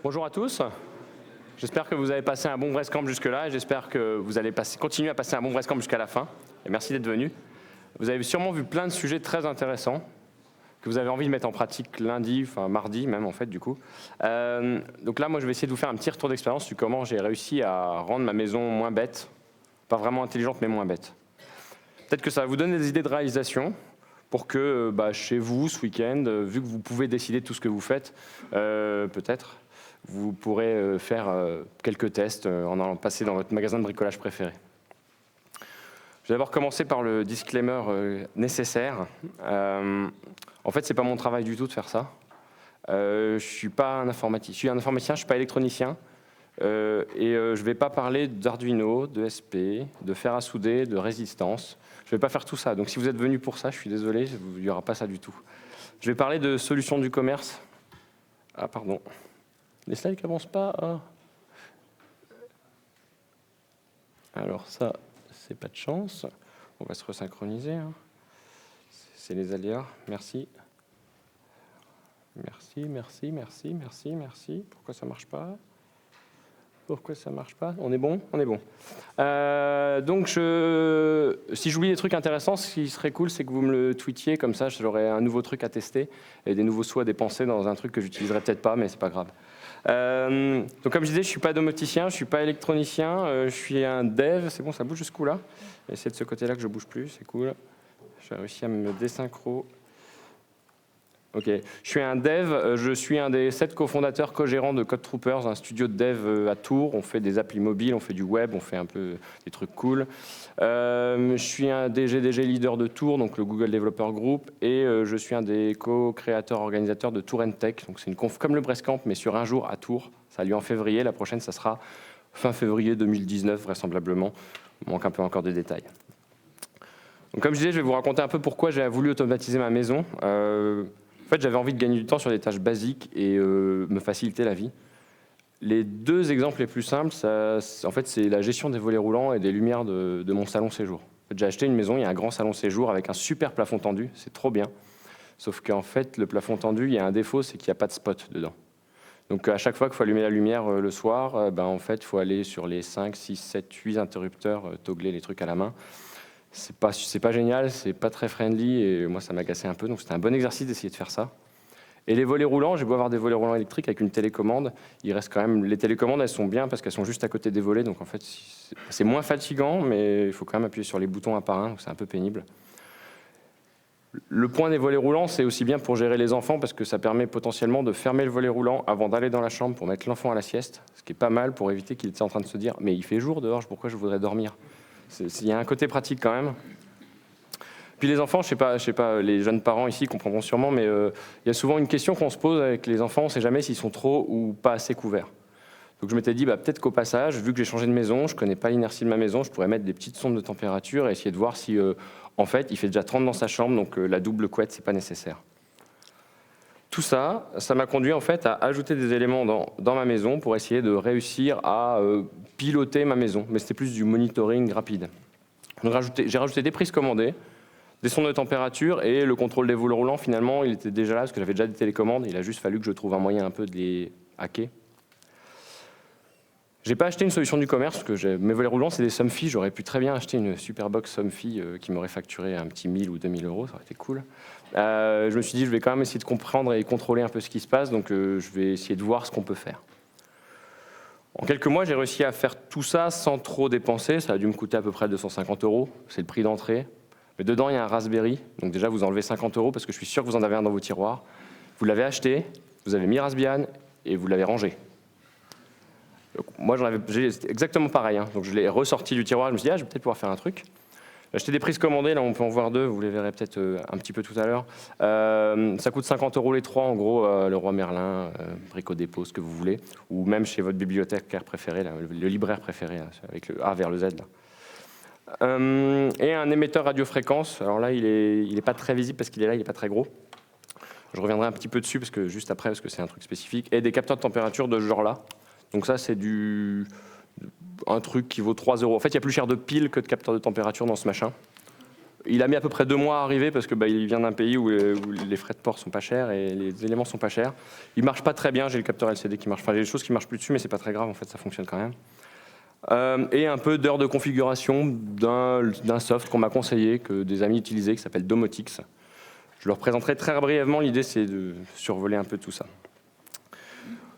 Bonjour à tous. J'espère que vous avez passé un bon Brestcamp jusque-là et j'espère que vous allez continuer à passer un bon Brestcamp jusqu'à la fin. Et merci d'être venus. Vous avez sûrement vu plein de sujets très intéressants que vous avez envie de mettre en pratique lundi, enfin mardi même en fait du coup. Donc là, moi je vais essayer de vous faire un petit retour d'expérience sur comment j'ai réussi à rendre ma maison moins bête. Pas vraiment intelligente, mais moins bête. Peut-être que ça va vous donner des idées de réalisation pour que chez vous, ce week-end, vu que vous pouvez décider de tout ce que vous faites, peut-être, vous pourrez faire quelques tests en allant passer dans votre magasin de bricolage préféré. Je vais d'abord commencer par le disclaimer nécessaire. En fait, ce n'est pas mon travail du tout de faire ça. Je ne suis pas un informaticien, je suis un informaticien, je ne suis pas électronicien. Et je ne vais pas parler d'Arduino, de SP, de fer à souder, de résistance. Je ne vais pas faire tout ça. Donc si vous êtes venu pour ça, je suis désolé, il n'y aura pas ça du tout. Je vais parler de solutions du commerce. Ah, pardon. Les slides n'avancent pas. Ah. Alors ça, c'est pas de chance. On va se resynchroniser. Hein. C'est les aléas. Merci. Merci, merci, merci, merci, merci. Pourquoi ça ne marche pas ? Pourquoi ça ne marche pas ? On est bon ? On est bon. Donc, si j'oublie des trucs intéressants, ce qui serait cool, c'est que vous me le tweetiez, comme ça j'aurai un nouveau truc à tester et des nouveaux sauts à dépenser dans un truc que j'utiliserai peut-être pas, mais c'est pas grave. Donc comme je disais, je ne suis pas domoticien, je ne suis pas électronicien, je suis un dev. C'est bon, ça bouge jusqu'où là ? C'est de ce côté-là que je ne bouge plus, c'est cool. J'ai réussi à me désynchro. Ok, je suis un dev, je suis un des 7 cofondateurs co-gérants de Code Troopers, un studio de dev à Tours. On fait des applis mobiles, on fait du web, on fait un peu des trucs cool. Je suis un DG leader de Tours, donc le Google Developer Group, et je suis un des co-créateurs organisateurs de Tour Tech. Donc c'est une conf comme le Brestcamp, mais sur un jour à Tours. Ça a lieu en février, la prochaine ça sera fin février 2019 vraisemblablement. Il manque un peu encore de détails. Donc comme je disais, je vais vous raconter un peu pourquoi j'ai voulu automatiser ma maison. En fait, j'avais envie de gagner du temps sur des tâches basiques et me faciliter la vie. Les deux exemples les plus simples, en fait, c'est la gestion des volets roulants et des lumières de mon salon séjour. En fait, j'ai acheté une maison, il y a un grand salon séjour avec un super plafond tendu, c'est trop bien. Sauf qu'en fait, le plafond tendu, il y a un défaut, c'est qu'il n'y a pas de spot dedans. Donc à chaque fois qu'il faut allumer la lumière le soir, en fait, il faut aller sur les 5, 6, 7, 8 interrupteurs, toggler les trucs à la main. C'est pas génial, c'est pas très friendly et moi ça m'agaçait un peu, donc c'était un bon exercice d'essayer de faire ça. Et les volets roulants, j'ai beau avoir des volets roulants électriques avec une télécommande, il reste quand même, les télécommandes elles sont bien parce qu'elles sont juste à côté des volets, donc en fait c'est moins fatigant, mais il faut quand même appuyer sur les boutons un par un, donc c'est un peu pénible. Le point des volets roulants, c'est aussi bien pour gérer les enfants parce que ça permet potentiellement de fermer le volet roulant avant d'aller dans la chambre pour mettre l'enfant à la sieste, ce qui est pas mal pour éviter qu'il était en train de se dire « mais il fait jour dehors, pourquoi je voudrais dormir ?» Il y a un côté pratique quand même. Puis les enfants, je sais pas, les jeunes parents ici comprendront sûrement, mais il y a souvent une question qu'on se pose avec les enfants, on ne sait jamais s'ils sont trop ou pas assez couverts. Donc je m'étais dit, peut-être qu'au passage, vu que j'ai changé de maison, je ne connais pas l'inertie de ma maison, je pourrais mettre des petites sondes de température et essayer de voir si, en fait, il fait déjà 30 dans sa chambre, donc la double couette, ce n'est pas nécessaire. Tout ça, ça m'a conduit en fait à ajouter des éléments dans ma maison pour essayer de réussir à piloter ma maison, mais c'était plus du monitoring rapide. Donc j'ai rajouté des prises commandées, des sondes de température et le contrôle des volets roulants, finalement, il était déjà là parce que j'avais déjà des télécommandes, il a juste fallu que je trouve un moyen un peu de les hacker. J'ai pas acheté une solution du commerce, parce que mes volets roulants, c'est des Somfy. J'aurais pu très bien acheter une Superbox Somfy qui m'aurait facturé un petit 1000 ou 2000 euros, ça aurait été cool. Je me suis dit, je vais quand même essayer de comprendre et contrôler un peu ce qui se passe, donc je vais essayer de voir ce qu'on peut faire. En quelques mois, j'ai réussi à faire tout ça sans trop dépenser. Ça a dû me coûter à peu près 250 euros, c'est le prix d'entrée. Mais dedans, il y a un Raspberry, donc déjà, vous enlevez 50 euros parce que je suis sûr que vous en avez un dans vos tiroirs. Vous l'avez acheté, vous avez mis Raspbian et vous l'avez rangé. Donc, moi, j'ai exactement pareil, hein. Donc je l'ai ressorti du tiroir, je me suis dit, je vais peut-être pouvoir faire un truc. J'ai acheté des prises commandées, là on peut en voir deux, vous les verrez peut-être un petit peu tout à l'heure. Ça coûte 50 euros les trois, en gros, Leroy Merlin, Brico Dépôt, ce que vous voulez, ou même chez votre bibliothécaire préféré, là, le libraire préféré, là, avec le A vers le Z. Et un émetteur radiofréquence. Alors là, il est pas très visible parce qu'il est là, il n'est pas très gros. Je reviendrai un petit peu dessus parce que juste après, parce que c'est un truc spécifique. Et des capteurs de température de ce genre-là. Donc ça, c'est un truc qui vaut 3 €. En fait, il y a plus cher de piles que de capteurs de température dans ce machin. Il a mis à peu près 2 mois à arriver parce que il vient d'un pays où les frais de port sont pas chers et les éléments sont pas chers. Il marche pas très bien, j'ai le capteur LCD qui marche. Enfin, j'ai des choses qui marchent plus dessus, mais c'est pas très grave, en fait, ça fonctionne quand même. Et un peu d'heures de configuration d'un soft qu'on m'a conseillé, que des amis utilisaient, qui s'appelle Domotix. Je le représenterai très brièvement, l'idée c'est de survoler un peu tout ça.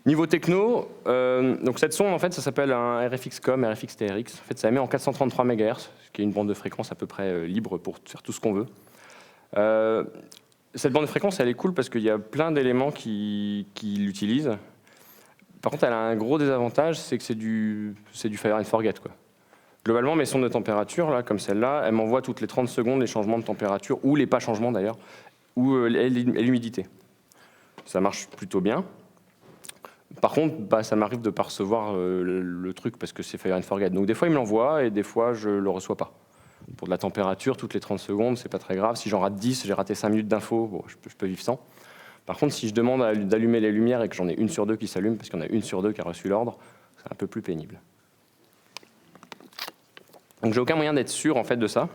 Niveau techno, donc cette sonde en fait ça s'appelle un RFX-COM, RFX-TRX. En fait ça émet en 433 MHz, ce qui est une bande de fréquence à peu près libre pour faire tout ce qu'on veut. Cette bande de fréquence elle est cool parce qu'il y a plein d'éléments qui l'utilisent. Par contre elle a un gros désavantage, c'est que c'est du fire and forget quoi. Globalement mes sondes de température là, comme celle-là, elles m'envoient toutes les 30 secondes les changements de température, ou les pas changements d'ailleurs, ou l'humidité. Ça marche plutôt bien. Par contre, ça m'arrive de ne pas recevoir le truc parce que c'est fire and forget. Donc des fois, il me l'envoie et des fois, je ne le reçois pas. Pour de la température, toutes les 30 secondes, c'est pas très grave. Si j'en rate 10, j'ai raté 5 minutes d'infos, bon, je peux vivre sans. Par contre, si je demande d'allumer les lumières et que j'en ai 1 sur 2 qui s'allume, parce qu'il y en a 1 sur 2 qui a reçu l'ordre, c'est un peu plus pénible. Donc j'ai aucun moyen d'être sûr en fait, de ça.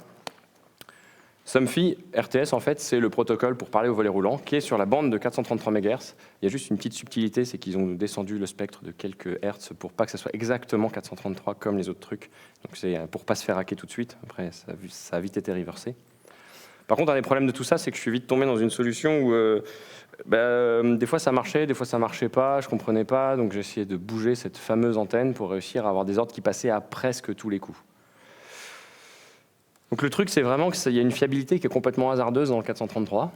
Somfy RTS, en fait, c'est le protocole pour parler au volet roulant qui est sur la bande de 433 MHz. Il y a juste une petite subtilité, c'est qu'ils ont descendu le spectre de quelques hertz pour pas que ça soit exactement 433 comme les autres trucs. Donc c'est pour pas se faire hacker tout de suite. Après, ça a vite été reversé. Par contre, un des problèmes de tout ça, c'est que je suis vite tombé dans une solution où des fois ça marchait, des fois ça marchait pas, je comprenais pas. Donc j'ai essayé de bouger cette fameuse antenne pour réussir à avoir des ordres qui passaient à presque tous les coups. Donc le truc, c'est vraiment qu'il y a une fiabilité qui est complètement hasardeuse dans le 433.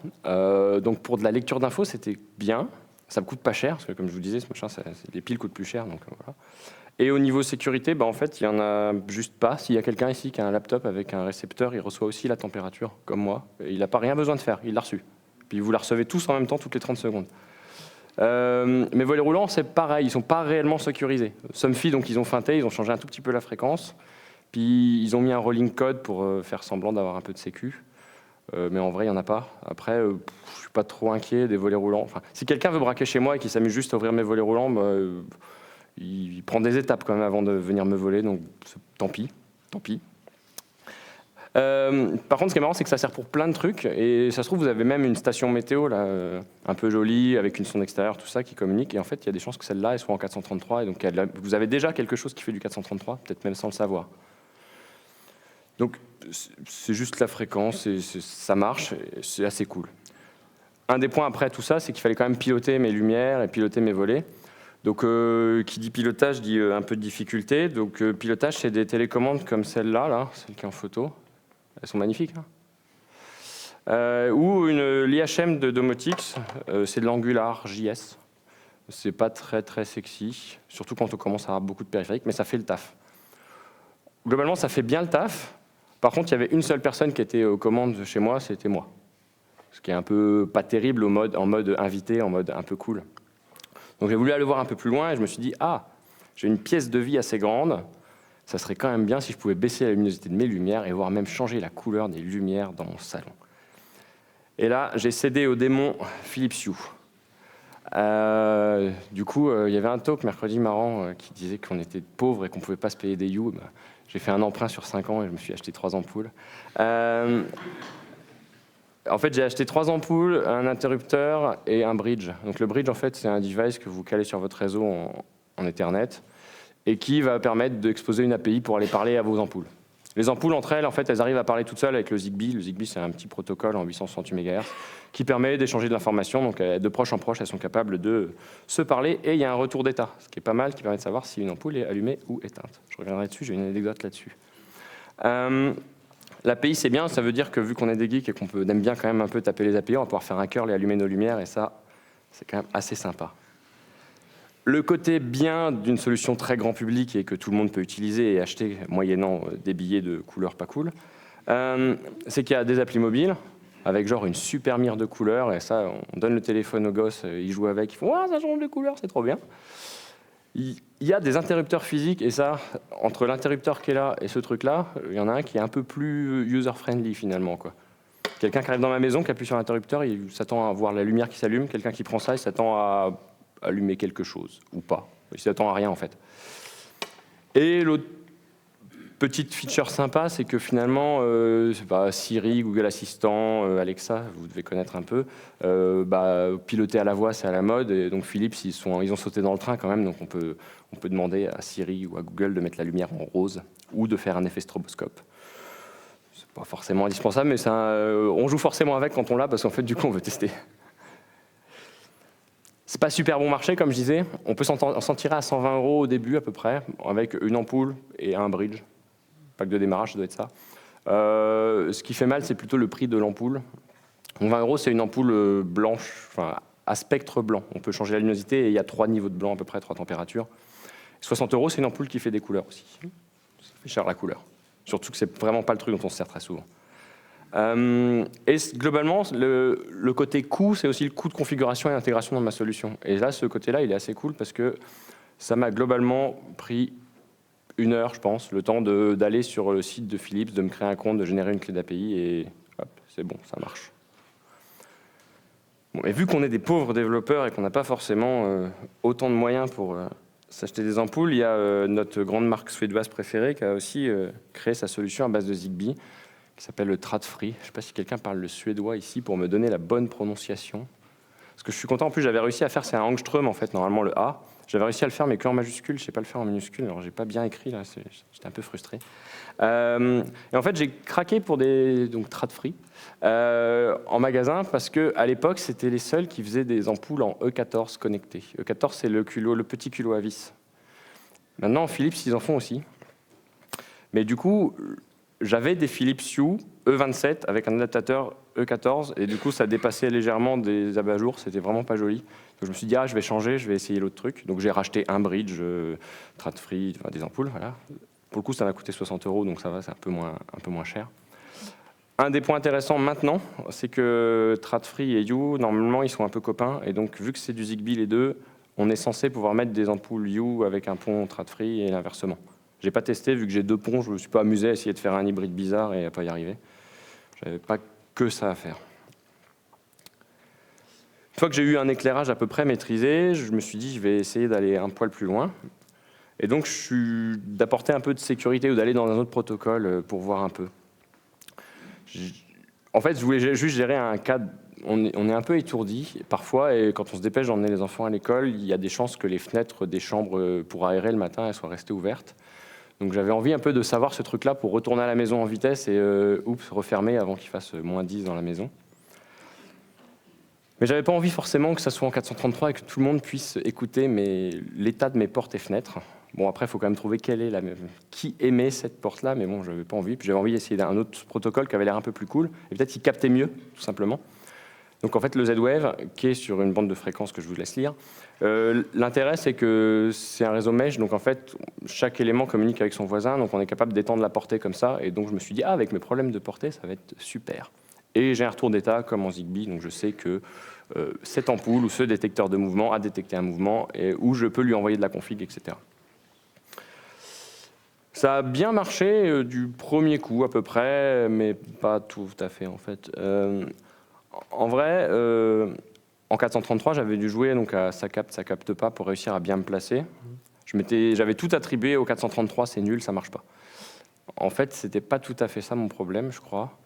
Donc pour de la lecture d'infos, c'était bien. Ça me coûte pas cher, parce que comme je vous disais, ce machin, les piles coûtent plus cher. Donc, voilà. Et au niveau sécurité, en fait, il n'y en a juste pas. S'il y a quelqu'un ici qui a un laptop avec un récepteur, il reçoit aussi la température, comme moi. Il n'a pas rien besoin de faire, il l'a reçu. Puis vous la recevez tous en même temps, toutes les 30 secondes. Mes volets roulants, c'est pareil, ils ne sont pas réellement sécurisés. Somfy, donc ils ont feinté, ils ont changé un tout petit peu la fréquence. Puis ils ont mis un rolling code pour faire semblant d'avoir un peu de sécu. Mais en vrai, il n'y en a pas. Après, je ne suis pas trop inquiet des volets roulants. Enfin, si quelqu'un veut braquer chez moi et qu'il s'amuse juste à ouvrir mes volets roulants, il prend des étapes quand même avant de venir me voler. Donc tant pis. Par contre, ce qui est marrant, c'est que ça sert pour plein de trucs. Et ça se trouve, vous avez même une station météo là, un peu jolie, avec une sonde extérieure, tout ça, qui communique. Et en fait, il y a des chances que celle-là, elle soit en 433. Et donc, vous avez déjà quelque chose qui fait du 433, peut-être même sans le savoir. Donc, c'est juste la fréquence, et ça marche, et c'est assez cool. Un des points après tout ça, c'est qu'il fallait quand même piloter mes lumières et piloter mes volets. Donc, qui dit pilotage, dit un peu de difficulté. Donc, pilotage, c'est des télécommandes comme celle-là, celle qui est en photo. Elles sont magnifiques. Ou l'IHM de Domotix, c'est de l'Angular JS. C'est pas très très sexy, surtout quand on commence à avoir beaucoup de périphériques, mais ça fait le taf. Globalement, ça fait bien le taf. Par contre, il y avait une seule personne qui était aux commandes chez moi, c'était moi. Ce qui est un peu pas terrible en mode invité, en mode un peu cool. Donc j'ai voulu aller voir un peu plus loin et je me suis dit, j'ai une pièce de vie assez grande, ça serait quand même bien si je pouvais baisser la luminosité de mes lumières et voire même changer la couleur des lumières dans mon salon. Et là, j'ai cédé au démon Philips Hue. Du coup, il y avait un talk mercredi marrant qui disait qu'on était pauvres et qu'on ne pouvait pas se payer des Hue. J'ai fait un emprunt sur 5 ans et je me suis acheté 3 ampoules. En fait, j'ai acheté 3 ampoules, un interrupteur et un bridge. Donc le bridge, en fait, c'est un device que vous calez sur votre réseau en Ethernet et qui va permettre d'exposer une API pour aller parler à vos ampoules. Les ampoules, entre elles, en fait, elles arrivent à parler toutes seules avec le Zigbee. Le Zigbee, c'est un petit protocole en 868 MHz qui permet d'échanger de l'information. Donc, de proche en proche, elles sont capables de se parler. Et il y a un retour d'état, ce qui est pas mal, qui permet de savoir si une ampoule est allumée ou éteinte. Je reviendrai dessus, j'ai une anecdote là-dessus. L'API, c'est bien. Ça veut dire que vu qu'on est des geeks et qu'on aime bien quand même un peu taper les API, on va pouvoir faire un curl et allumer nos lumières. Et ça, c'est quand même assez sympa. Le côté bien d'une solution très grand public et que tout le monde peut utiliser et acheter moyennant des billets de couleur pas cool, c'est qu'il y a des applis mobiles avec genre une super mire de couleurs et ça, on donne le téléphone aux gosses, ils jouent avec, ils font « Ah, ça change de couleur, c'est trop bien ». Il y a des interrupteurs physiques, et ça, entre l'interrupteur qui est là et ce truc-là, il y en a un qui est un peu plus user-friendly finalement, quoi. Quelqu'un qui arrive dans ma maison, qui appuie sur l'interrupteur, il s'attend à voir la lumière qui s'allume. Quelqu'un qui prend ça, il s'attend à allumer quelque chose, ou pas. Il s'attend à rien, en fait. Et l'autre petite feature sympa, c'est que finalement, Siri, Google Assistant, Alexa, vous devez connaître un peu, piloter à la voix, c'est à la mode. Et donc Philips, ils ont sauté dans le train quand même. Donc on peut demander à Siri ou à Google de mettre la lumière en rose ou de faire un effet stroboscope. C'est pas forcément indispensable, mais on joue forcément avec quand on l'a, parce qu'en fait, du coup, on veut tester. C'est pas super bon marché, comme je disais. On peut s'en tirer à 120 € au début, à peu près, avec une ampoule et un bridge. Pack de démarrage, ça doit être ça. Ce qui fait mal, c'est plutôt le prix de l'ampoule. 20 €, c'est une ampoule blanche, enfin, à spectre blanc. On peut changer la luminosité et il y a 3 niveaux de blanc, à peu près, 3 températures. 60 €, c'est une ampoule qui fait des couleurs aussi. Ça fait cher la couleur. Surtout que c'est vraiment pas le truc dont on se sert très souvent. Et globalement, le côté coût, c'est aussi le coût de configuration et d'intégration dans ma solution. Et là, ce côté-là, il est assez cool parce que ça m'a globalement pris 1 heure, je pense, le temps d'aller sur le site de Philips, de me créer un compte, de générer une clé d'API et hop, c'est bon, ça marche. Bon, et vu qu'on est des pauvres développeurs et qu'on n'a pas forcément autant de moyens pour s'acheter des ampoules, il y a notre grande marque suédoise préférée qui a aussi créé sa solution à base de Zigbee, qui s'appelle le Tradfri. Je ne sais pas si quelqu'un parle le suédois ici pour me donner la bonne prononciation. Parce que je suis content, en plus j'avais réussi à faire, c'est un angstrom en fait, normalement le A. J'avais réussi à le faire mais qu'en majuscule, je ne sais pas le faire en minuscule, alors j'ai pas bien écrit là, j'étais un peu frustré. Et en fait j'ai craqué pour des Tradfri en magasin parce qu'à l'époque c'était les seuls qui faisaient des ampoules en E14 connectées. E14 c'est le petit culot à vis. Maintenant Philips ils en font aussi. Mais du coup, j'avais des Philips Hue E27 avec un adaptateur E14 et du coup ça dépassait légèrement des abat-jours, c'était vraiment pas joli. Donc je me suis dit je vais changer, je vais essayer l'autre truc. Donc j'ai racheté un bridge, Tradfri, enfin, des ampoules, voilà. Pour le coup ça m'a coûté 60 €, donc ça va, c'est un peu moins cher. Un des points intéressants maintenant, c'est que Tradfri et Hue, normalement ils sont un peu copains et donc vu que c'est du Zigbee les deux, on est censé pouvoir mettre des ampoules Hue avec un pont Tradfri et l'inversement. J'ai pas testé, vu que j'ai 2 ponts, je me suis pas amusé à essayer de faire un hybride bizarre et à pas y arriver. J'avais pas que ça à faire. Une fois que j'ai eu un éclairage à peu près maîtrisé, je me suis dit je vais essayer d'aller un poil plus loin. Et donc d'apporter un peu de sécurité ou d'aller dans un autre protocole pour voir un peu. En fait, je voulais juste gérer un cas. On est un peu étourdi parfois, et quand on se dépêche d'emmener les enfants à l'école, il y a des chances que les fenêtres des chambres pour aérer le matin elles soient restées ouvertes. Donc j'avais envie un peu de savoir ce truc-là pour retourner à la maison en vitesse et refermer avant qu'il fasse moins 10 dans la maison. Mais j'avais pas envie forcément que ça soit en 433 et que tout le monde puisse écouter l'état de mes portes et fenêtres. Bon, après, il faut quand même trouver qui émet cette porte-là, mais bon, je n'avais pas envie. Puis j'avais envie d'essayer un autre protocole qui avait l'air un peu plus cool, et peut-être qu'il captait mieux, tout simplement. Donc en fait, le Z-Wave, qui est sur une bande de fréquence que je vous laisse lire, l'intérêt, c'est que c'est un réseau mesh, donc en fait, chaque élément communique avec son voisin, donc on est capable d'étendre la portée comme ça, et donc je me suis dit, avec mes problèmes de portée, ça va être super. Et j'ai un retour d'état comme en Zigbee, donc je sais que cette ampoule ou ce détecteur de mouvement a détecté un mouvement, et où je peux lui envoyer de la config, etc. Ça a bien marché du premier coup à peu près, mais pas tout à fait en fait. En vrai, en 433, j'avais dû jouer donc à ça capte pas pour réussir à bien me placer. J'avais tout attribué au 433, c'est nul, ça marche pas. En fait, c'était pas tout à fait ça mon problème, je crois.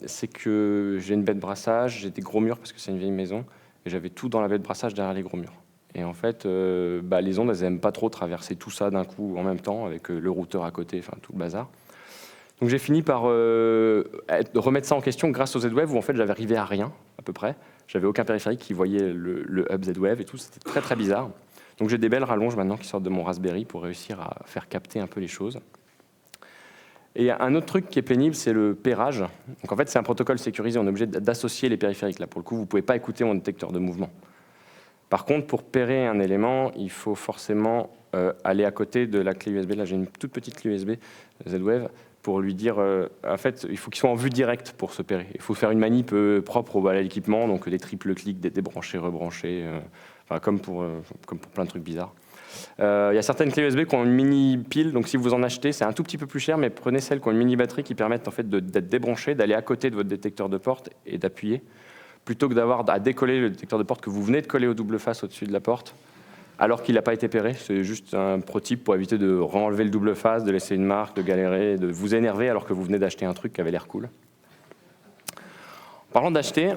C'est que j'ai une baie de brassage, j'ai des gros murs parce que c'est une vieille maison, et j'avais tout dans la baie de brassage derrière les gros murs. Et en fait, les ondes, elles n'aiment pas trop traverser tout ça d'un coup en même temps, avec le routeur à côté, enfin tout le bazar. Donc j'ai fini par remettre ça en question grâce au Z-Wave, où en fait j'avais arrivé à rien, à peu près. J'avais aucun périphérique qui voyait le hub Z-Wave et tout, c'était très très bizarre. Donc j'ai des belles rallonges maintenant qui sortent de mon Raspberry pour réussir à faire capter un peu les choses. Et un autre truc qui est pénible, c'est le pairage. Donc en fait, c'est un protocole sécurisé, on est obligé d'associer les périphériques. Là, pour le coup, vous ne pouvez pas écouter mon détecteur de mouvement. Par contre, pour pairer un élément, il faut forcément aller à côté de la clé USB. Là, j'ai une toute petite clé USB Z-Wave pour lui dire, en fait, il faut qu'il soit en vue directe pour se pairer. Il faut faire une manip propre à l'équipement, donc des triple clics, des débranchés, rebranchés, comme pour plein de trucs bizarres. Il y a certaines clés USB qui ont une mini pile, donc si vous en achetez, c'est un tout petit peu plus cher, mais prenez celles qui ont une mini batterie qui permettent en fait d'être débranchées, d'aller à côté de votre détecteur de porte et d'appuyer, plutôt que d'avoir à décoller le détecteur de porte que vous venez de coller au double face au-dessus de la porte, alors qu'il n'a pas été péré. C'est juste un pro-tip pour éviter de renlever le double face, de laisser une marque, de galérer, de vous énerver alors que vous venez d'acheter un truc qui avait l'air cool. En parlant d'acheter,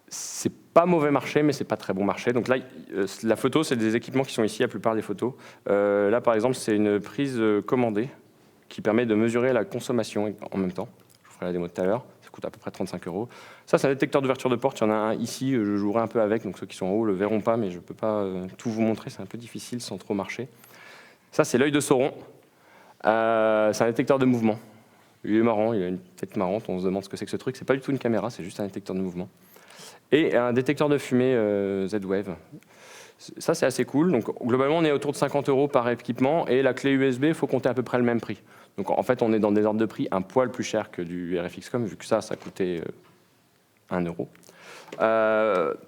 c'est pas mauvais marché, mais c'est pas très bon marché. Donc là, la photo, c'est des équipements qui sont ici, la plupart des photos. Là, par exemple, c'est une prise commandée qui permet de mesurer la consommation en même temps. Je vous ferai la démo tout à l'heure. Ça coûte à peu près 35 €. Ça, c'est un détecteur d'ouverture de porte. Il y en a un ici, je jouerai un peu avec. Donc ceux qui sont en haut le verront pas, mais je peux pas tout vous montrer. C'est un peu difficile sans trop marcher. Ça, c'est l'œil de Sauron. C'est un détecteur de mouvement. Il est marrant, il a une tête marrante. On se demande ce que c'est que ce truc. C'est pas du tout une caméra, c'est juste un détecteur de mouvement. Et un détecteur de fumée Z-Wave. Ça, c'est assez cool. Donc, globalement, on est autour de 50 € par équipement. Et la clé USB, il faut compter à peu près le même prix. Donc, en fait, on est dans des ordres de prix un poil plus cher que du RFX.com, vu que ça coûtait 1 €.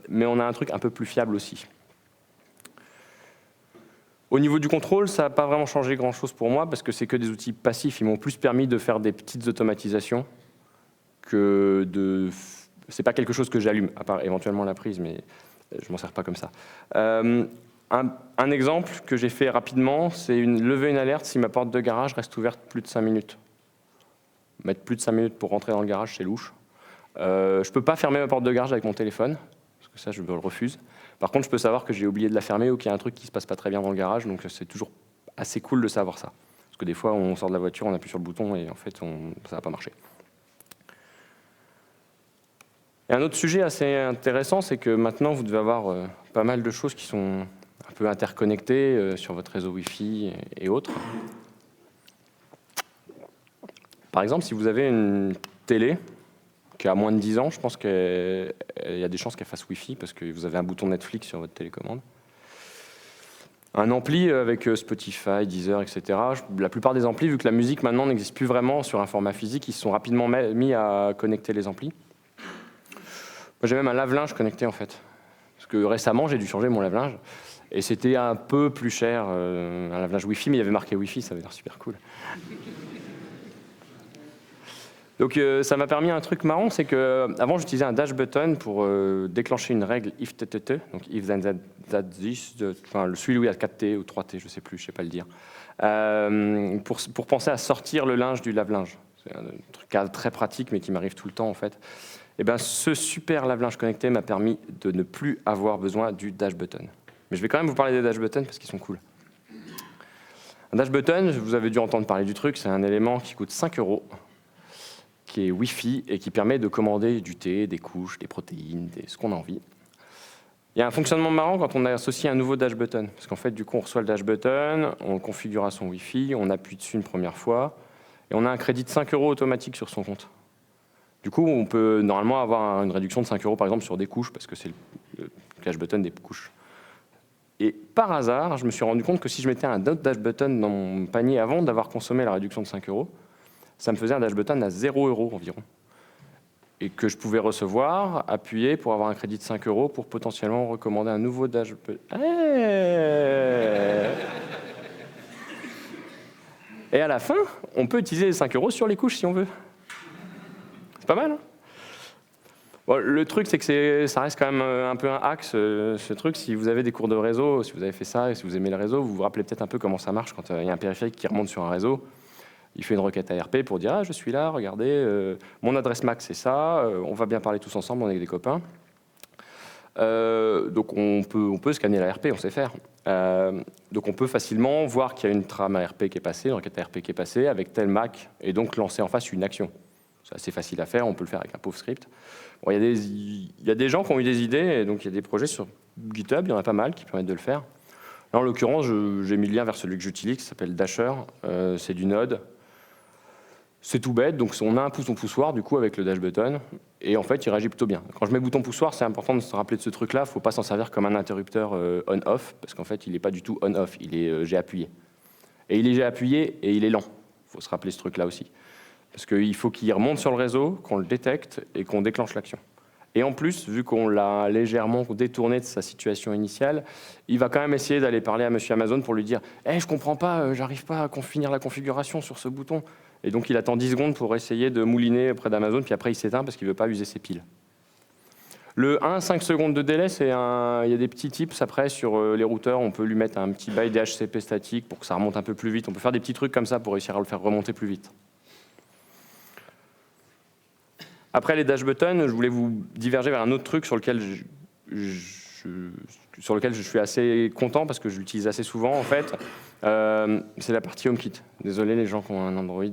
Mais on a un truc un peu plus fiable aussi. Au niveau du contrôle, ça n'a pas vraiment changé grand-chose pour moi, parce que c'est que des outils passifs. Ils m'ont plus permis de faire des petites automatisations que de... C'est pas quelque chose que j'allume, à part éventuellement la prise, mais je m'en sers pas comme ça. Un exemple que j'ai fait rapidement, c'est lever une alerte si ma porte de garage reste ouverte plus de 5 minutes. Mettre plus de 5 minutes pour rentrer dans le garage, c'est louche. Je peux pas fermer ma porte de garage avec mon téléphone, parce que ça, je le refuse. Par contre, je peux savoir que j'ai oublié de la fermer ou qu'il y a un truc qui se passe pas très bien dans le garage, donc c'est toujours assez cool de savoir ça. Parce que des fois, on sort de la voiture, on appuie sur le bouton et en fait, ça va pas marcher. Et un autre sujet assez intéressant, c'est que maintenant, vous devez avoir pas mal de choses qui sont un peu interconnectées sur votre réseau Wi-Fi et autres. Par exemple, si vous avez une télé qui a moins de 10 ans, je pense qu'il y a des chances qu'elle fasse Wi-Fi parce que vous avez un bouton Netflix sur votre télécommande. Un ampli avec Spotify, Deezer, etc. La plupart des amplis, vu que la musique maintenant n'existe plus vraiment sur un format physique, ils se sont rapidement mis à connecter les amplis. Moi, j'ai même un lave-linge connecté en fait. Parce que récemment, j'ai dû changer mon lave-linge. Et c'était un peu plus cher, un lave-linge Wi-Fi, mais il y avait marqué Wi-Fi, ça avait l'air super cool. Donc ça m'a permis un truc marrant, c'est qu'avant j'utilisais un dash button pour déclencher une règle if TTT, donc if then that this, enfin celui où il y a 4T ou 3T, je sais plus, je sais pas le dire, pour penser à sortir le linge du lave-linge. C'est un truc très pratique mais qui m'arrive tout le temps en fait. Et bien, ce super lave-linge connecté m'a permis de ne plus avoir besoin du dash button. Mais je vais quand même vous parler des dash buttons parce qu'ils sont cool. Un dash button, vous avez dû entendre parler du truc, c'est un élément qui coûte 5 €, qui est Wi-Fi et qui permet de commander du thé, des couches, des protéines, ce qu'on a envie. Il y a un fonctionnement marrant quand on associe un nouveau dash button. Parce qu'en fait, du coup, on reçoit le dash button, on configure à son Wi-Fi, on appuie dessus une première fois et on a un crédit de 5 € automatique sur son compte. Du coup, on peut normalement avoir une réduction de 5 € par exemple sur des couches, parce que c'est le dash button des couches. Et par hasard, je me suis rendu compte que si je mettais un autre dash button dans mon panier avant d'avoir consommé la réduction de 5 €, ça me faisait un dash button à 0 € environ. Et que je pouvais recevoir, appuyer pour avoir un crédit de 5 € pour potentiellement recommander un nouveau dash button. Et à la fin, on peut utiliser les 5 € sur les couches si on veut. C'est pas mal, hein? Bon, le truc, c'est que ça reste quand même un peu un hack, ce truc. Si vous avez des cours de réseau, si vous avez fait ça et si vous aimez le réseau, vous vous rappelez peut-être un peu comment ça marche quand il y a un périphérique qui remonte sur un réseau. Il fait une requête ARP pour dire « Ah, je suis là, regardez, mon adresse MAC, c'est ça, on va bien parler tous ensemble, on est des copains. » Donc on peut scanner l'ARP, on sait faire. Donc on peut facilement voir qu'il y a une trame ARP qui est passée, une requête ARP qui est passée avec tel MAC, et donc lancer en face une action. C'est assez facile à faire, on peut le faire avec un pauvre script. Bon, il y a des gens qui ont eu des idées, et donc il y a des projets sur GitHub, il y en a pas mal qui permettent de le faire. Là, en l'occurrence, j'ai mis le lien vers celui que j'utilise, qui s'appelle Dasher, c'est du Node. C'est tout bête, donc on a un bouton poussoir du coup avec le dash button, et en fait il réagit plutôt bien. Quand je mets bouton poussoir, c'est important de se rappeler de ce truc-là, il ne faut pas s'en servir comme un interrupteur on-off, parce qu'en fait il n'est pas du tout on-off, il est j'ai appuyé. Et il est j'ai appuyé et il est lent, il faut se rappeler ce truc-là aussi. Parce qu'il faut qu'il remonte sur le réseau, qu'on le détecte et qu'on déclenche l'action. Et en plus, vu qu'on l'a légèrement détourné de sa situation initiale, il va quand même essayer d'aller parler à monsieur Amazon pour lui dire « Hey, je comprends pas, j'arrive pas à finir la configuration sur ce bouton ». Et donc il attend 10 secondes pour essayer de mouliner auprès d'Amazon, puis après il s'éteint parce qu'il ne veut pas user ses piles. Le 1-5 secondes de délai, il y a des petits tips après sur les routeurs. On peut lui mettre un petit bail DHCP statique pour que ça remonte un peu plus vite. On peut faire des petits trucs comme ça pour réussir à le faire remonter plus vite. Après les dash buttons, je voulais vous diverger vers un autre truc sur lequel je suis assez content parce que je l'utilise assez souvent en fait. C'est la partie HomeKit. Désolé les gens qui ont un Android,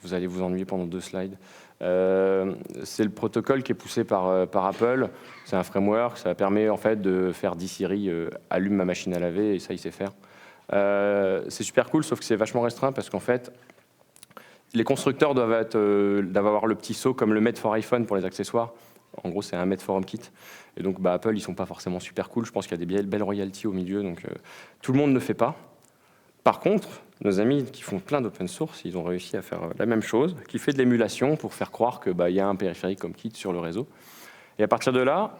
vous allez vous ennuyer pendant 2 slides. C'est le protocole qui est poussé par Apple. C'est un framework, ça permet en fait de faire dis Siri allume ma machine à laver et ça il sait faire. C'est super cool sauf que c'est vachement restreint parce qu'en fait les constructeurs doivent avoir le petit saut comme le Made for iPhone pour les accessoires. En gros, c'est un Made for HomeKit. Et donc, Apple, ils sont pas forcément super cool. Je pense qu'il y a des belles royalties au milieu, donc tout le monde ne fait pas. Par contre, nos amis qui font plein d'open source, ils ont réussi à faire la même chose, qui fait de l'émulation pour faire croire que y a un périphérique HomeKit sur le réseau. Et à partir de là,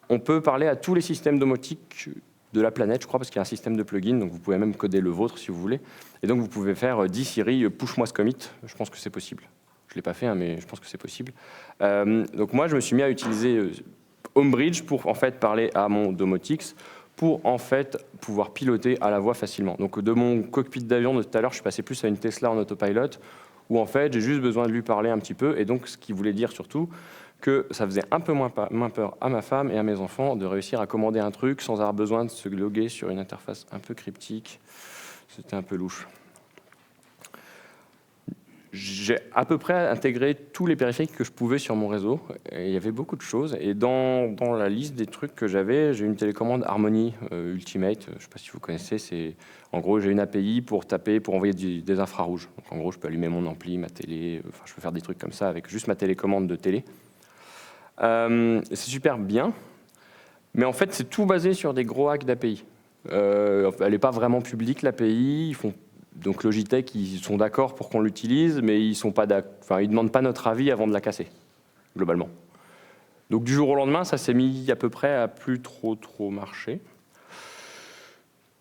on peut parler à tous les systèmes domotiques de la planète, je crois, parce qu'il y a un système de plugin, donc vous pouvez même coder le vôtre si vous voulez. Et donc vous pouvez faire dis Siri, push-moi ce commit. Je pense que c'est possible. Je ne l'ai pas fait, mais je pense que c'est possible. Donc moi, je me suis mis à utiliser Homebridge pour en fait parler à mon Domotix, pour en fait pouvoir piloter à la voix facilement. Donc de mon cockpit d'avion de tout à l'heure, je suis passé plus à une Tesla en autopilot, où en fait j'ai juste besoin de lui parler un petit peu, et donc ce qui voulait dire surtout que ça faisait un peu moins peur à ma femme et à mes enfants de réussir à commander un truc sans avoir besoin de se loguer sur une interface un peu cryptique. C'était un peu louche. J'ai à peu près intégré tous les périphériques que je pouvais sur mon réseau. Et il y avait beaucoup de choses. Et dans la liste des trucs que j'avais, j'ai une télécommande Harmony Ultimate. Je ne sais pas si vous connaissez. En gros, j'ai une API pour envoyer des infrarouges. Donc, en gros, je peux allumer mon ampli, ma télé. Enfin, je peux faire des trucs comme ça avec juste ma télécommande de télé. C'est super bien, mais en fait, c'est tout basé sur des gros hacks d'API. Elle n'est pas vraiment publique, l'API. Donc Logitech, ils sont d'accord pour qu'on l'utilise, mais ils ne demandent pas notre avis avant de la casser, globalement. Donc du jour au lendemain, ça s'est mis à peu près à plus trop marcher.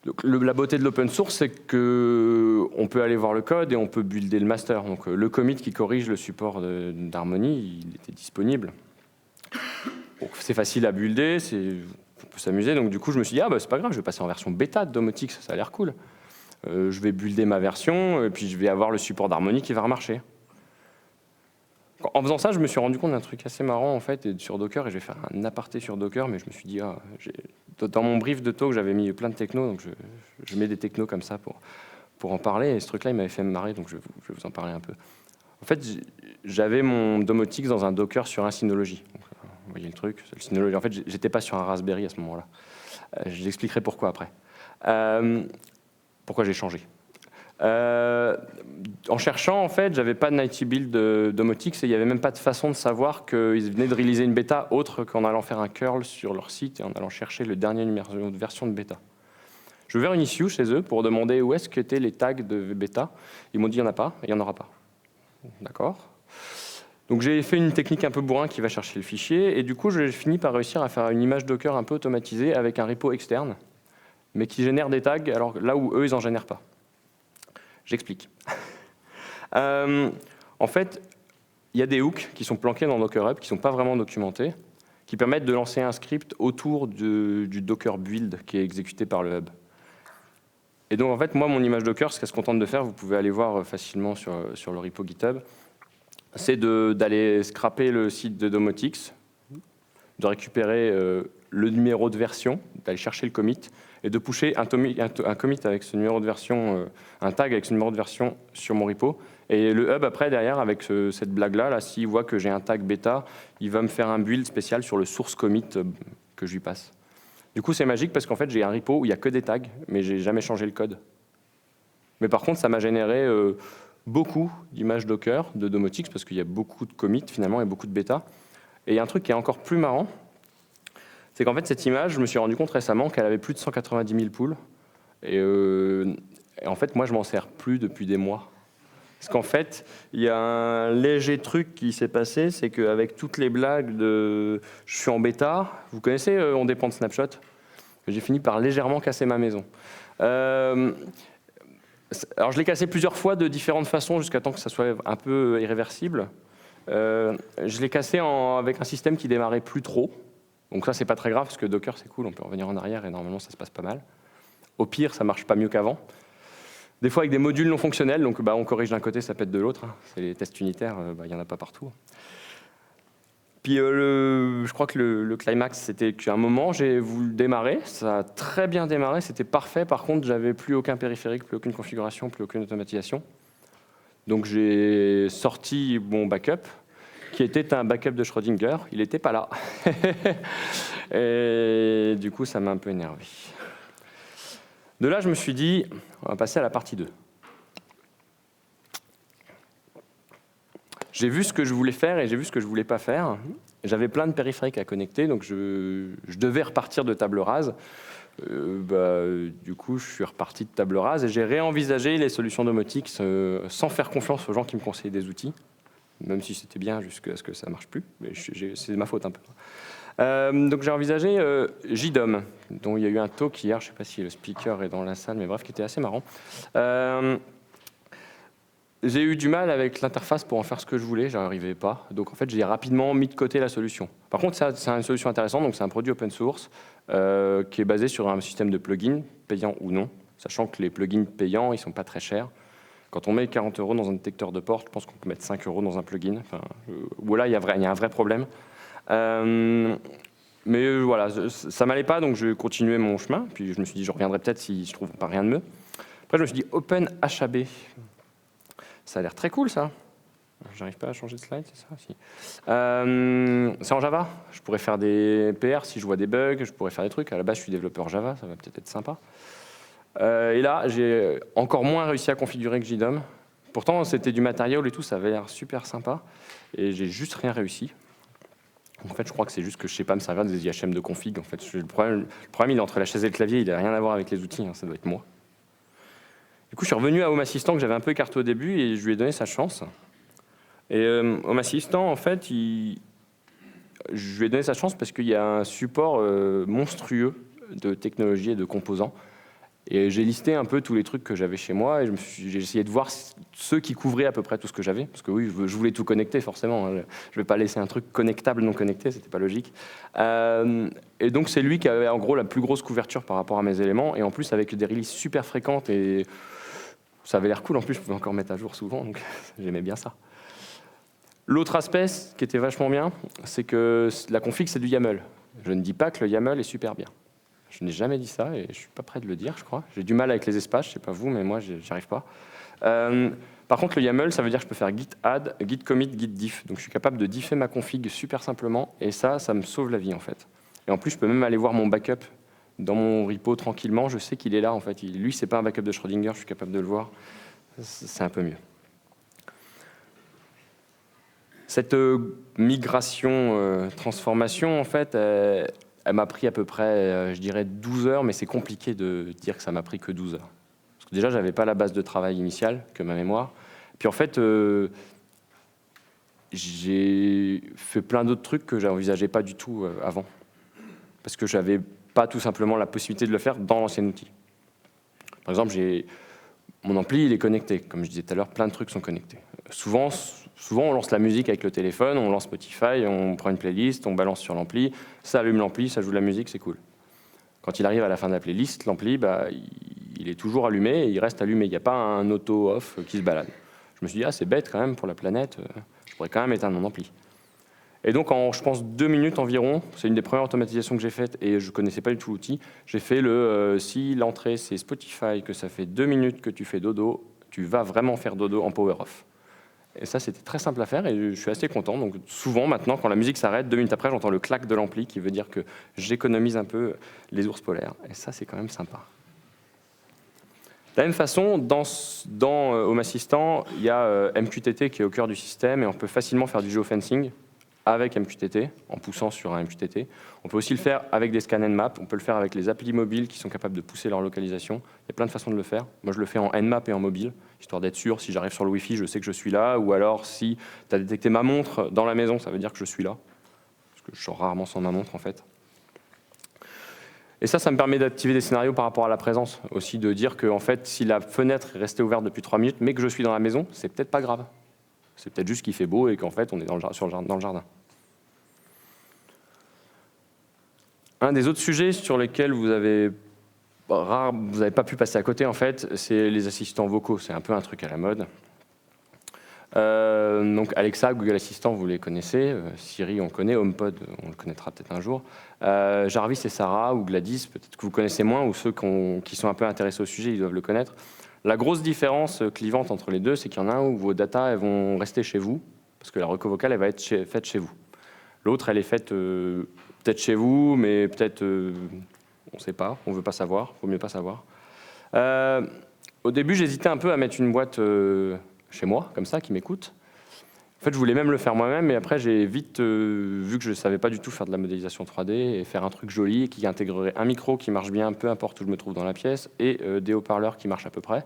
Donc, la beauté de l'open source, c'est qu'on peut aller voir le code et on peut builder le master. Donc le commit qui corrige le support d'Harmony, il était disponible. Bon, c'est facile à builder, on peut s'amuser. Donc du coup, je me suis dit, c'est pas grave, je vais passer en version bêta de Domotix, ça a l'air cool. Je vais builder ma version, et puis je vais avoir le support d'Harmony qui va remarcher. En faisant ça, je me suis rendu compte d'un truc assez marrant en fait, sur Docker, et je vais faire un aparté sur Docker, mais je me suis dit, dans mon brief de talk, j'avais mis plein de technos, donc je mets des technos comme ça pour en parler, et ce truc-là, il m'avait fait me marrer, donc je vais vous en parler un peu. En fait, j'avais mon Domotix dans un Docker sur un Synology. Donc, vous voyez le truc, le Synology. En fait, j'étais pas sur un Raspberry à ce moment-là. Je l'expliquerai pourquoi après. Pourquoi j'ai changé. En cherchant, en fait, j'avais pas de Nighty build de Domotix et il n'y avait même pas de façon de savoir qu'ils venaient de réaliser une bêta autre qu'en allant faire un curl sur leur site et en allant chercher le dernier numéro de version de bêta. Je vais ouvert une issue chez eux pour demander où est-ce qu'étaient les tags de bêta. Ils m'ont dit il n'y en a pas et il n'y en aura pas. D'accord. Donc j'ai fait une technique un peu bourrin qui va chercher le fichier et du coup j'ai fini par réussir à faire une image Docker un peu automatisée avec un repo externe mais qui génère des tags alors là où eux ils n'en génèrent pas. J'explique. En fait, il y a des hooks qui sont planqués dans Docker Hub qui ne sont pas vraiment documentés qui permettent de lancer un script autour du Docker build qui est exécuté par le hub. Et donc en fait, moi mon image Docker, ce qu'elle se contente de faire, vous pouvez aller voir facilement sur le repo GitHub, c'est d'aller scraper le site de Domotix, de récupérer le numéro de version, d'aller chercher le commit et de pusher un commit avec ce numéro de version, un tag avec ce numéro de version sur mon repo. Et le hub après derrière avec cette blague-là, s'il voit que j'ai un tag bêta, il va me faire un build spécial sur le source commit que je lui passe. Du coup c'est magique parce qu'en fait j'ai un repo où il n'y a que des tags, mais j'ai jamais changé le code. Mais par contre ça m'a généré beaucoup d'images Docker de Domotix parce qu'il y a beaucoup de commits finalement et beaucoup de bêta. Et il y a un truc qui est encore plus marrant, c'est qu'en fait cette image, je me suis rendu compte récemment qu'elle avait plus de 190 000 pools. Et en fait moi je m'en sers plus depuis des mois. Parce qu'en fait, il y a un léger truc qui s'est passé, c'est qu'avec toutes les blagues de « je suis en bêta », vous connaissez On dépend de Snapshot, j'ai fini par légèrement casser ma maison. Alors je l'ai cassé plusieurs fois de différentes façons jusqu'à temps que ça soit un peu irréversible. Je l'ai cassé avec un système qui démarrait plus trop. Donc ça, c'est pas très grave parce que Docker, c'est cool, on peut revenir en arrière et normalement, ça se passe pas mal. Au pire, ça marche pas mieux qu'avant. Des fois avec des modules non fonctionnels, donc on corrige d'un côté, ça pète de l'autre. Hein. C'est les tests unitaires, il n'y en a pas partout. Puis je crois que le climax, c'était qu'à un moment, j'ai voulu démarrer. Ça a très bien démarré, c'était parfait. Par contre, j'avais plus aucun périphérique, plus aucune configuration, plus aucune automatisation. Donc j'ai sorti mon backup, qui était un backup de Schrödinger. Il n'était pas là. Et du coup, ça m'a un peu énervé. De là, je me suis dit, on va passer à la partie 2. J'ai vu ce que je voulais faire et j'ai vu ce que je ne voulais pas faire. J'avais plein de périphériques à connecter, donc je devais repartir de table rase. Du coup, je suis reparti de table rase et j'ai réenvisagé les solutions domotiques sans faire confiance aux gens qui me conseillaient des outils, même si c'était bien jusqu'à ce que ça ne marche plus. Mais c'est ma faute un peu. Donc j'ai envisagé JDOM, dont il y a eu un talk hier, je ne sais pas si le speaker est dans la salle, mais bref, qui était assez marrant. J'ai eu du mal avec l'interface pour en faire ce que je voulais, j'arrivais pas. Donc en fait, j'ai rapidement mis de côté la solution. Par contre, c'est une solution intéressante, donc c'est un produit open source qui est basé sur un système de plugins, payant ou non, sachant que les plugins payants, ils ne sont pas très chers. Quand on met 40 € dans un détecteur de porte, je pense qu'on peut mettre 5 € dans un plugin. Enfin, voilà, il y a un vrai problème. Mais voilà, ça m'allait pas, donc je continuais mon chemin. Puis je me suis dit, je reviendrai peut-être si je trouve pas rien de mieux. Après, je me suis dit, OpenHAB. Ça a l'air très cool, ça. J'arrive pas à changer de slide, c'est ça aussi. C'est en Java. Je pourrais faire des PR si je vois des bugs, je pourrais faire des trucs. À la base, je suis développeur Java, ça va peut-être être sympa. Et là, j'ai encore moins réussi à configurer que JDOM. Pourtant, c'était du matériel et tout, ça avait l'air super sympa. Et j'ai juste rien réussi. En fait, je crois que c'est juste que je ne sais pas me servir des IHM de config. En fait, le problème, il est entre la chaise et le clavier, il n'a rien à voir avec les outils, hein, ça doit être moi. Du coup, je suis revenu à Home Assistant que j'avais un peu écarté au début et je lui ai donné sa chance. Et Home Assistant, en fait, je lui ai donné sa chance parce qu'il y a un support monstrueux de technologies et de composants. Et j'ai listé un peu tous les trucs que j'avais chez moi et j'ai essayé de voir ceux qui couvraient à peu près tout ce que j'avais. Parce que oui, je voulais tout connecter forcément. Hein. Je ne vais pas laisser un truc connectable non connecté, c'était pas logique. Et donc c'est lui qui avait en gros la plus grosse couverture par rapport à mes éléments. Et en plus avec des releases super fréquentes et ça avait l'air cool. En plus, je pouvais encore mettre à jour souvent, donc j'aimais bien ça. L'autre aspect qui était vachement bien, c'est que la config, c'est du YAML. Je ne dis pas que le YAML est super bien. Je n'ai jamais dit ça et je ne suis pas prêt de le dire, je crois. J'ai du mal avec les espaces, je ne sais pas vous, mais moi, j'y arrive pas. Par contre, le YAML, ça veut dire que je peux faire git add, git commit, git diff. Donc, je suis capable de differ ma config super simplement et ça me sauve la vie, en fait. Et en plus, je peux même aller voir mon backup dans mon repo tranquillement. Je sais qu'il est là, en fait. Lui, ce n'est pas un backup de Schrödinger, je suis capable de le voir. C'est un peu mieux. Cette migration, transformation, en fait, elle m'a pris à peu près, je dirais, 12 heures, mais c'est compliqué de dire que ça m'a pris que 12 heures. Parce que déjà, je n'avais pas la base de travail initiale, que ma mémoire. Puis en fait, j'ai fait plein d'autres trucs que je n'envisageais pas du tout avant. Parce que je n'avais pas tout simplement la possibilité de le faire dans l'ancien outil. Par exemple, mon ampli, il est connecté. Comme je disais tout à l'heure, plein de trucs sont connectés. Souvent, on lance la musique avec le téléphone, on lance Spotify, on prend une playlist, on balance sur l'ampli, ça allume l'ampli, ça joue de la musique, c'est cool. Quand il arrive à la fin de la playlist, l'ampli, il est toujours allumé et il reste allumé. Il n'y a pas un auto-off qui se balade. Je me suis dit, c'est bête quand même pour la planète, je pourrais quand même éteindre mon ampli. Et donc, en, je pense, 2 minutes environ, c'est une des premières automatisations que j'ai faites et je ne connaissais pas du tout l'outil, j'ai fait si l'entrée c'est Spotify, que ça fait 2 minutes que tu fais dodo, tu vas vraiment faire dodo en power off. Et ça, c'était très simple à faire et je suis assez content. Donc souvent, maintenant, quand la musique s'arrête, 2 minutes après, j'entends le clac de l'ampli qui veut dire que j'économise un peu les ours polaires. Et ça, c'est quand même sympa. De la même façon, dans Home Assistant, il y a MQTT qui est au cœur du système et on peut facilement faire du géofencing avec MQTT, en poussant sur un MQTT. On peut aussi le faire avec des scans Nmap, on peut le faire avec les applis mobiles qui sont capables de pousser leur localisation. Il y a plein de façons de le faire. Moi, je le fais en Nmap et en mobile, histoire d'être sûr, si j'arrive sur le Wi-Fi, je sais que je suis là, ou alors si tu as détecté ma montre dans la maison, ça veut dire que je suis là, parce que je sors rarement sans ma montre, en fait. Et ça me permet d'activer des scénarios par rapport à la présence, aussi de dire que en fait, si la fenêtre est restée ouverte depuis 3 minutes, mais que je suis dans la maison, c'est peut-être pas grave. C'est peut-être juste qu'il fait beau et qu'en fait, on est dans le jardin. Un des autres sujets sur lesquels vous n'avez pas pu passer à côté, en fait, c'est les assistants vocaux. C'est un peu un truc à la mode. Donc Alexa, Google Assistant, vous les connaissez. Siri, on le connaît. HomePod, on le connaîtra peut-être un jour. Jarvis et Sarah ou Gladys, peut-être que vous connaissez moins, ou ceux qui sont un peu intéressés au sujet, ils doivent le connaître. La grosse différence clivante entre les deux, c'est qu'il y en a un où vos datas elles vont rester chez vous, parce que la reco vocale elle va être faite chez vous. L'autre, elle est faite peut-être chez vous, mais peut-être, on ne sait pas, on ne veut pas savoir, il vaut mieux pas savoir. Au début, j'hésitais un peu à mettre une boîte chez moi, comme ça, qui m'écoute. En fait, je voulais même le faire moi-même, mais après, j'ai vite vu que je ne savais pas du tout faire de la modélisation 3D et faire un truc joli qui intégrerait un micro qui marche bien, peu importe où je me trouve dans la pièce, et des haut-parleurs qui marchent à peu près.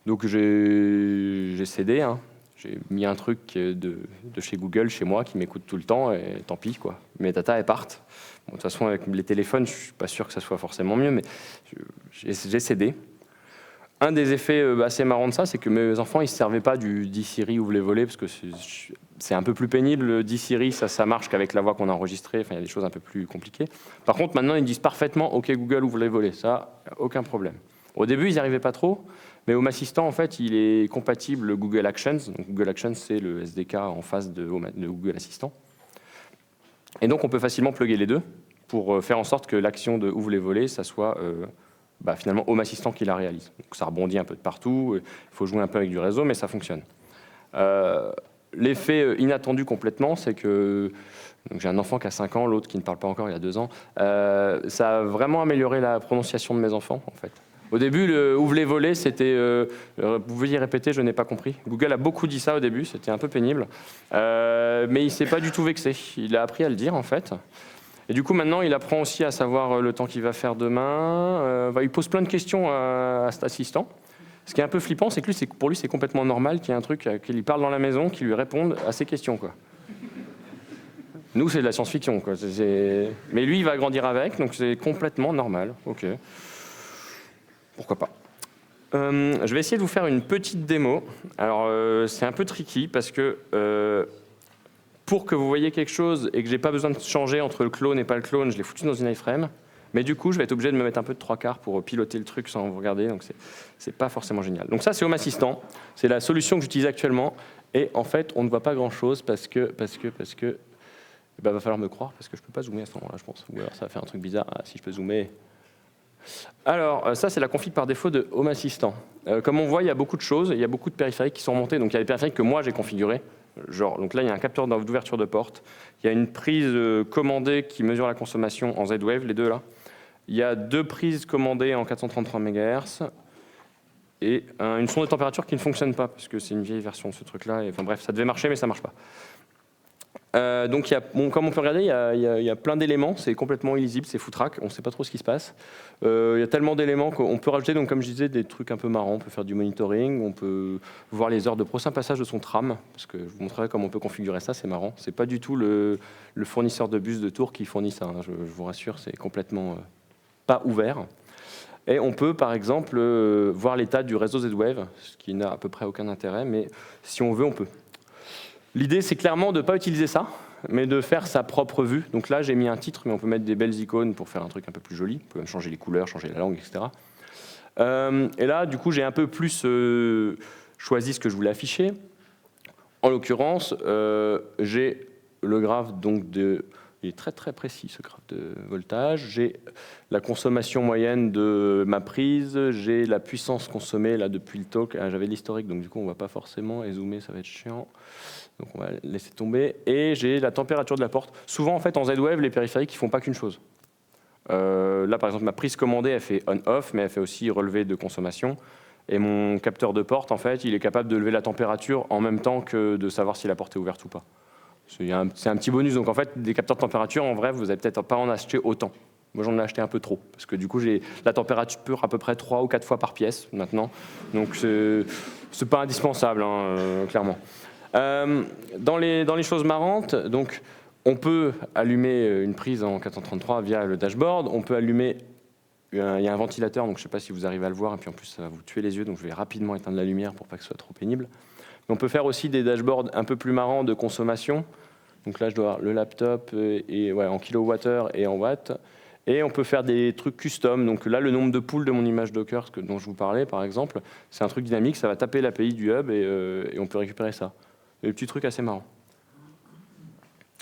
Donc, j'ai cédé. Hein. J'ai mis un truc de chez Google, chez moi, qui m'écoute tout le temps, et tant pis, quoi. Mes datas, elles partent. Bon, de toute façon, avec les téléphones, je ne suis pas sûr que ça soit forcément mieux, mais j'ai cédé. Un des effets assez marrants de ça, c'est que mes enfants, ils ne se servaient pas du Dis Siri ouvre les volets, parce que c'est un peu plus pénible. Le Dis Siri, ça marche qu'avec la voix qu'on a enregistrée. Enfin, il y a des choses un peu plus compliquées. Par contre, maintenant, ils disent parfaitement « OK, Google, ouvre les volets ». Ça, aucun problème. Au début, ils n'y arrivaient pas trop, mais Home Assistant, en fait, il est compatible Google Actions. Donc, Google Actions, c'est le SDK en face de Google Assistant. Et donc, on peut facilement plugger les deux pour faire en sorte que l'action de « ouvre les volets », ça soit... finalement Home Assistant qui la réalise. Donc ça rebondit un peu de partout, il faut jouer un peu avec du réseau, mais ça fonctionne. L'effet inattendu complètement, c'est que j'ai un enfant qui a 5 ans, l'autre qui ne parle pas encore il y a 2 ans. Ça a vraiment amélioré la prononciation de mes enfants, en fait. Au début, le ouvre les volets, c'était vous veuillez répéter, je n'ai pas compris. Google a beaucoup dit ça au début, c'était un peu pénible. Mais il ne s'est pas du tout vexé. Il a appris à le dire, en fait. Et du coup, maintenant, il apprend aussi à savoir le temps qu'il va faire demain. Il pose plein de questions à cet assistant. Ce qui est un peu flippant, c'est que pour lui, c'est complètement normal qu'il y ait un truc qu'il lui parle dans la maison, qui lui réponde à ses questions, quoi. Nous, c'est de la science-fiction, quoi. Mais lui, il va grandir avec, donc c'est complètement normal. OK. Pourquoi pas. Je vais essayer de vous faire une petite démo. Alors, c'est un peu tricky parce que... pour que vous voyez quelque chose et que j'ai pas besoin de changer entre le clone et pas le clone, je l'ai foutu dans une iframe. Mais du coup, je vais être obligé de me mettre un peu de 3/4 pour piloter le truc sans vous regarder. Donc, c'est pas forcément génial. Donc ça, c'est Home Assistant. C'est la solution que j'utilise actuellement. Et en fait, on ne voit pas grand-chose parce que va falloir me croire parce que je peux pas zoomer à ce moment-là, je pense. Ou alors, ça va faire un truc bizarre. Ah, si je peux zoomer. Alors, ça, c'est la config par défaut de Home Assistant. Comme on voit, il y a beaucoup de choses. Il y a beaucoup de périphériques qui sont remontés. Donc, il y a des périphériques que moi, j'ai configurés. Donc là, il y a un capteur d'ouverture de porte. Il y a une prise commandée qui mesure la consommation en Z-Wave, les deux là. Il y a 2 prises commandées en 433 MHz et une sonde de température qui ne fonctionne pas parce que c'est une vieille version de ce truc-là. Enfin bref, ça devait marcher, mais ça ne marche pas. Donc, comme on peut regarder, il y a plein d'éléments. C'est complètement illisible, c'est foutraque. On ne sait pas trop ce qui se passe. Il y a tellement d'éléments qu'on peut rajouter, donc, comme je disais, des trucs un peu marrants. On peut faire du monitoring, on peut voir les heures de prochain passage de son tram, parce que je vous montrerai comment on peut configurer ça, c'est marrant. C'est pas du tout le fournisseur de bus de Tours qui fournit ça, hein, je vous rassure, c'est complètement pas ouvert. Et on peut, par exemple, voir l'état du réseau Z-Wave, ce qui n'a à peu près aucun intérêt, mais si on veut, on peut. L'idée, c'est clairement de ne pas utiliser ça, mais de faire sa propre vue. Donc là, j'ai mis un titre, mais on peut mettre des belles icônes pour faire un truc un peu plus joli. On peut même changer les couleurs, changer la langue, etc. Et là, du coup, j'ai un peu plus choisi ce que je voulais afficher. En l'occurrence, j'ai le graphe donc il est très très précis ce graphe de voltage. J'ai la consommation moyenne de ma prise, j'ai la puissance consommée là depuis le talk. J'avais l'historique, donc du coup on ne va pas forcément zoomer, ça va être chiant. Donc on va laisser tomber. Et j'ai la température de la porte. Souvent en fait en Z-Wave, les périphériques ils font pas qu'une chose. Là par exemple ma prise commandée elle fait on-off, mais elle fait aussi relevé de consommation. Et mon capteur de porte en fait il est capable de lever la température en même temps que de savoir si la porte est ouverte ou pas. C'est un petit bonus. Donc en fait, des capteurs de température, en vrai, vous n'allez peut-être pas en acheter autant. Moi, j'en ai acheté un peu trop, parce que du coup, j'ai la température à peu près 3 ou 4 fois par pièce maintenant. Donc c'est pas indispensable, hein, clairement. Dans les choses marrantes, donc, on peut allumer une prise en 433 via le dashboard. On peut allumer, il y a un ventilateur, donc je ne sais pas si vous arrivez à le voir, et puis en plus ça va vous tuer les yeux, donc je vais rapidement éteindre la lumière pour pas que ce soit trop pénible. Mais on peut faire aussi des dashboards un peu plus marrants de consommation. Donc là, je dois avoir le laptop en kilowattheure et en watts. Et on peut faire des trucs custom. Donc là, le nombre de poules de mon image Docker dont je vous parlais, par exemple, c'est un truc dynamique. Ça va taper l'API du hub et on peut récupérer ça. Des petits trucs assez marrants.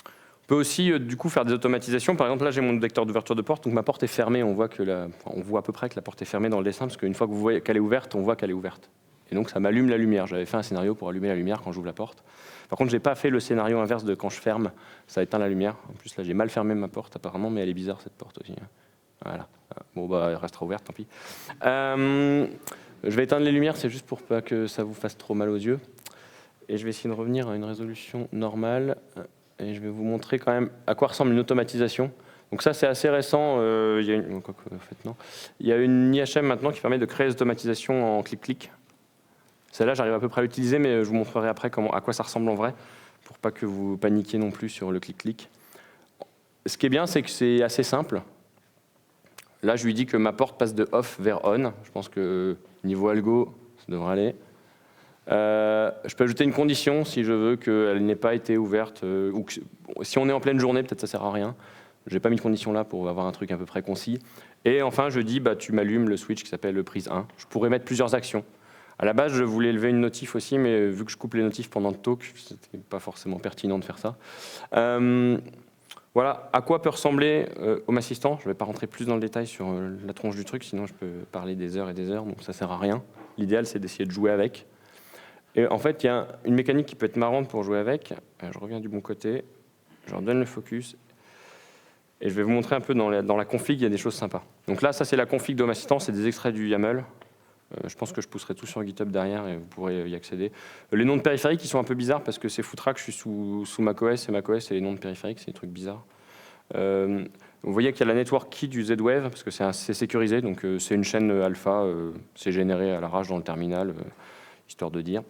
On peut aussi du coup faire des automatisations. Par exemple, là, j'ai mon détecteur d'ouverture de porte. Donc ma porte est fermée. On voit à peu près que la porte est fermée dans le dessin, parce qu'une fois que vous voyez qu'elle est ouverte, on voit qu'elle est ouverte. Et donc ça m'allume la lumière. J'avais fait un scénario pour allumer la lumière quand j'ouvre la porte. Par contre, je n'ai pas fait le scénario inverse de quand je ferme, ça éteint la lumière. En plus, là, j'ai mal fermé ma porte apparemment, mais elle est bizarre cette porte aussi. Voilà. Bon, bah, elle restera ouverte, tant pis. Je vais éteindre les lumières, c'est juste pour pas que ça vous fasse trop mal aux yeux. Et je vais essayer de revenir à une résolution normale. Et je vais vous montrer quand même à quoi ressemble une automatisation. Donc ça, c'est assez récent. Il y a une IHM maintenant qui permet de créer des automatisations en clic-clic. Celle-là, j'arrive à peu près à l'utiliser, mais je vous montrerai après à quoi ça ressemble en vrai, pour pas que vous paniquiez non plus sur le clic-clic. Ce qui est bien, c'est que c'est assez simple. Là, je lui dis que ma porte passe de off vers on. Je pense que niveau algo, ça devrait aller. Je peux ajouter une condition si je veux qu'elle n'ait pas été ouverte. Ou que, si on est en pleine journée, peut-être ça ne sert à rien. Je n'ai pas mis de condition là pour avoir un truc à peu près concis. Et enfin, je dis, tu m'allumes le switch qui s'appelle le prise 1. Je pourrais mettre plusieurs actions. À la base, je voulais lever une notif aussi, mais vu que je coupe les notifs pendant le talk, c'était pas forcément pertinent de faire ça. Voilà à quoi peut ressembler Home Assistant. Je ne vais pas rentrer plus dans le détail sur la tronche du truc, sinon je peux parler des heures et des heures, donc ça ne sert à rien. L'idéal, c'est d'essayer de jouer avec. Et en fait, il y a une mécanique qui peut être marrante pour jouer avec. Je reviens du bon côté, je redonne le focus. Et je vais vous montrer un peu dans la config, il y a des choses sympas. Donc là, ça c'est la config d'Home Assistant, c'est des extraits du YAML. Je pense que je pousserai tout sur GitHub derrière et vous pourrez y accéder. Les noms de périphériques, ils sont un peu bizarres parce que c'est foutra que je suis sous macOS et macOS et les noms de périphériques, c'est des trucs bizarres. Vous voyez qu'il y a la network key du Z-Wave parce que c'est sécurisé, donc c'est une chaîne alpha, c'est généré à l'arrache dans le terminal, histoire de dire.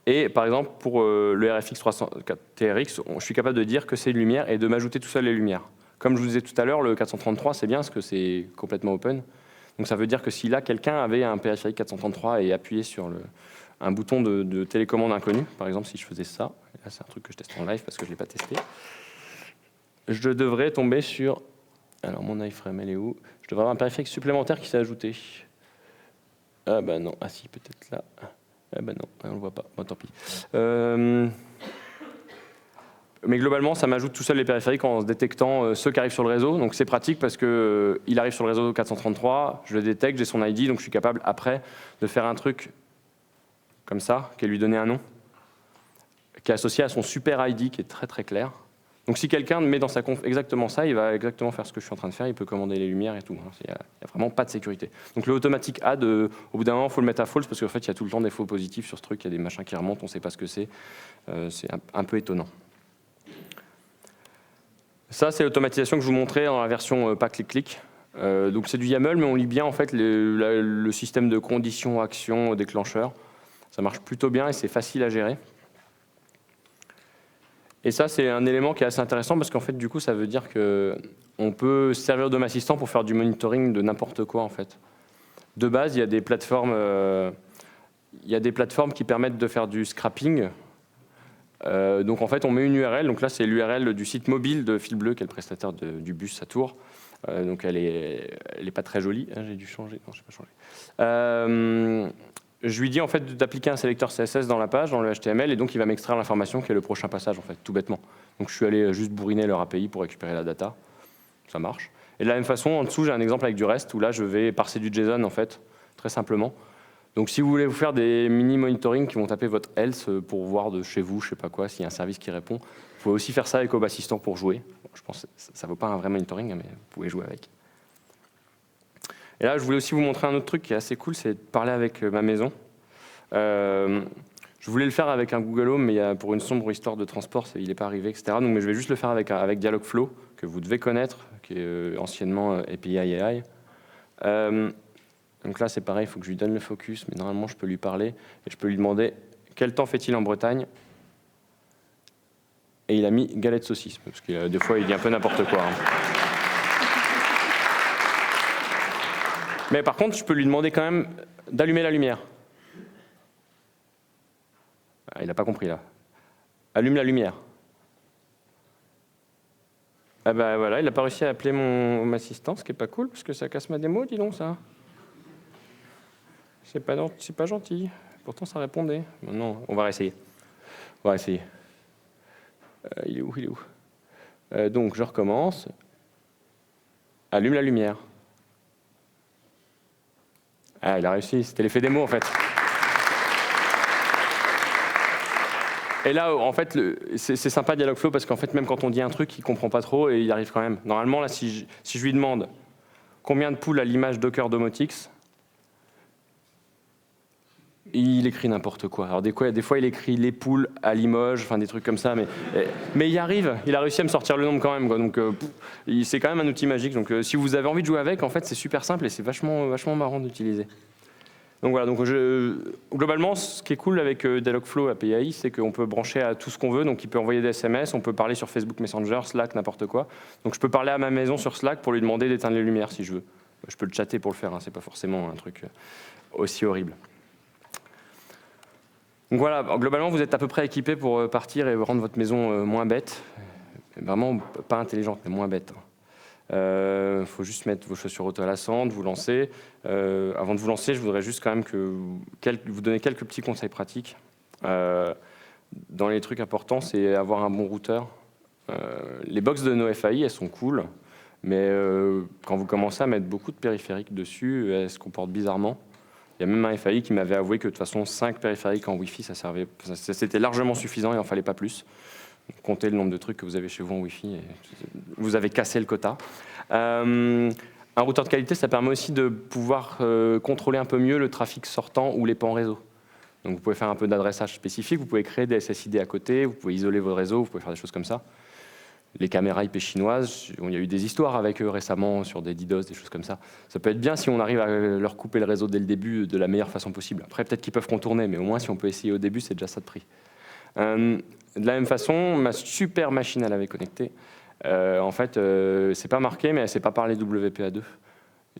Et par exemple, pour le RFX 304 TRX, je suis capable de dire que c'est une lumière et de m'ajouter tout seul les lumières. Comme je vous disais tout à l'heure, le 433, c'est bien parce que c'est complètement open. Donc ça veut dire que si là, quelqu'un avait un périphérique 433 et appuyé sur un bouton de télécommande inconnu, par exemple si je faisais ça, là c'est un truc que je teste en live parce que je ne l'ai pas testé, je devrais tomber sur... Alors mon iframe, elle est où? Je devrais avoir un périphérique supplémentaire qui s'est ajouté. Ah bah non, ah si, peut-être là. Ah bah non, on ne le voit pas, bon, tant pis. Mais globalement, ça m'ajoute tout seul les périphériques en se détectant ceux qui arrivent sur le réseau. Donc c'est pratique parce qu'il arrive sur le réseau 433, je le détecte, j'ai son ID, donc je suis capable après de faire un truc comme ça, qui est lui donner un nom, qui est associé à son super ID qui est très très clair. Donc si quelqu'un met dans sa conf exactement ça, il va exactement faire ce que je suis en train de faire, il peut commander les lumières et tout. Il n'y a vraiment pas de sécurité. Donc le automatic add, au bout d'un moment, il faut le mettre à false parce qu'en fait, il y a tout le temps des faux positifs sur ce truc, il y a des machins qui remontent, on ne sait pas ce que c'est. C'est un peu étonnant. Ça, c'est l'automatisation que je vous montrais dans la version pas clic-clic. Donc c'est du YAML, mais on lit bien en fait le système de conditions, actions, déclencheurs. Ça marche plutôt bien et c'est facile à gérer. Et ça, c'est un élément qui est assez intéressant parce qu'en fait, du coup, ça veut dire qu'on peut servir d'Home Assistant pour faire du monitoring de n'importe quoi en fait. De base, il y a des plateformes qui permettent de faire du scrapping. Donc en fait, on met une URL. Donc là, c'est l'URL du site mobile de Filbleu, qui est le prestataire du bus à Tours. Donc elle est pas très jolie. J'ai dû changer. Non, je n'ai pas changé. Je lui dis en fait d'appliquer un sélecteur CSS dans la page, dans le HTML, et donc il va m'extraire l'information qui est le prochain passage en fait, tout bêtement. Donc je suis allé juste bourriner leur API pour récupérer la data. Ça marche. Et de la même façon, en dessous, j'ai un exemple avec du REST où là, je vais parser du JSON en fait, très simplement. Donc si vous voulez vous faire des mini monitoring qui vont taper votre else pour voir de chez vous, je sais pas quoi, s'il y a un service qui répond, vous pouvez aussi faire ça avec Home Assistant pour jouer. Je pense que ça ne vaut pas un vrai monitoring, mais vous pouvez jouer avec. Et là, je voulais aussi vous montrer un autre truc qui est assez cool, c'est de parler avec ma maison. Je Je voulais le faire avec un Google Home, mais pour une sombre histoire de transport, il n'est pas arrivé, etc. Donc, mais je vais juste le faire avec Dialogflow, que vous devez connaître, qui est anciennement API AI. Donc là, c'est pareil, il faut que je lui donne le focus, mais normalement, je peux lui parler et je peux lui demander quel temps fait-il en Bretagne. Et il a mis galette saucisse, parce que des fois, il dit un peu n'importe quoi. Mais par contre, je peux lui demander quand même d'allumer la lumière. Ah, il n'a pas compris, là. Allume la lumière. Ah ben voilà, il n'a pas réussi à appeler mon assistant, ce qui n'est pas cool, parce que ça casse ma démo, dis donc, ça. C'est pas gentil. Pourtant, ça répondait. Non, on va réessayer. On va essayer. Il est où? Donc, je recommence. Allume la lumière. Ah, il a réussi. C'était l'effet démo, en fait. Et là, en fait, c'est sympa Dialogflow parce qu'en fait, même quand on dit un truc, il comprend pas trop et il arrive quand même. Normalement, là, si je lui demande combien de poules à l'image Docker Domotix, il écrit n'importe quoi. Alors des fois, il écrit les poules à Limoges, enfin des trucs comme ça, mais il arrive. Il a réussi à me sortir le nombre quand même, quoi. Donc c'est quand même un outil magique. Donc si vous avez envie de jouer avec, en fait, c'est super simple et c'est vachement marrant d'utiliser. Donc voilà, globalement, ce qui est cool avec Dialogflow API, c'est qu'on peut brancher à tout ce qu'on veut. Donc il peut envoyer des SMS, on peut parler sur Facebook Messenger, Slack, n'importe quoi. Donc je peux parler à ma maison sur Slack pour lui demander d'éteindre les lumières si je veux. Je peux le chatter pour le faire, hein, c'est pas forcément un truc aussi horrible. Donc voilà, globalement, vous êtes à peu près équipé pour partir et rendre votre maison moins bête. Vraiment pas intelligente, mais moins bête. Il faut juste mettre vos chaussures auto-lassantes, vous lancer. Avant de vous lancer, je voudrais juste quand même vous donner quelques petits conseils pratiques. Dans les trucs importants, c'est avoir un bon routeur. Les box de nos FAI, elles sont cool, mais quand vous commencez à mettre beaucoup de périphériques dessus, elles se comportent bizarrement. Il y a même un FAI qui m'avait avoué que de toute façon, 5 périphériques en Wi-Fi, c'était largement suffisant, il n'en fallait pas plus. Comptez le nombre de trucs que vous avez chez vous en Wi-Fi, et vous avez cassé le quota. Un routeur de qualité, ça permet aussi de pouvoir contrôler un peu mieux le trafic sortant ou les pans réseau. Donc vous pouvez faire un peu d'adressage spécifique, vous pouvez créer des SSID à côté, vous pouvez isoler votre réseau, vous pouvez faire des choses comme ça. Les caméras IP chinoises, il y a eu des histoires avec eux récemment sur des DDoS, des choses comme ça. Ça peut être bien si on arrive à leur couper le réseau dès le début de la meilleure façon possible. Après, peut-être qu'ils peuvent contourner, mais au moins si on peut essayer au début, c'est déjà ça de prix. De la même façon, ma super machine à laver connectée, en fait, c'est pas marqué, mais elle ne sait pas parler WPA2.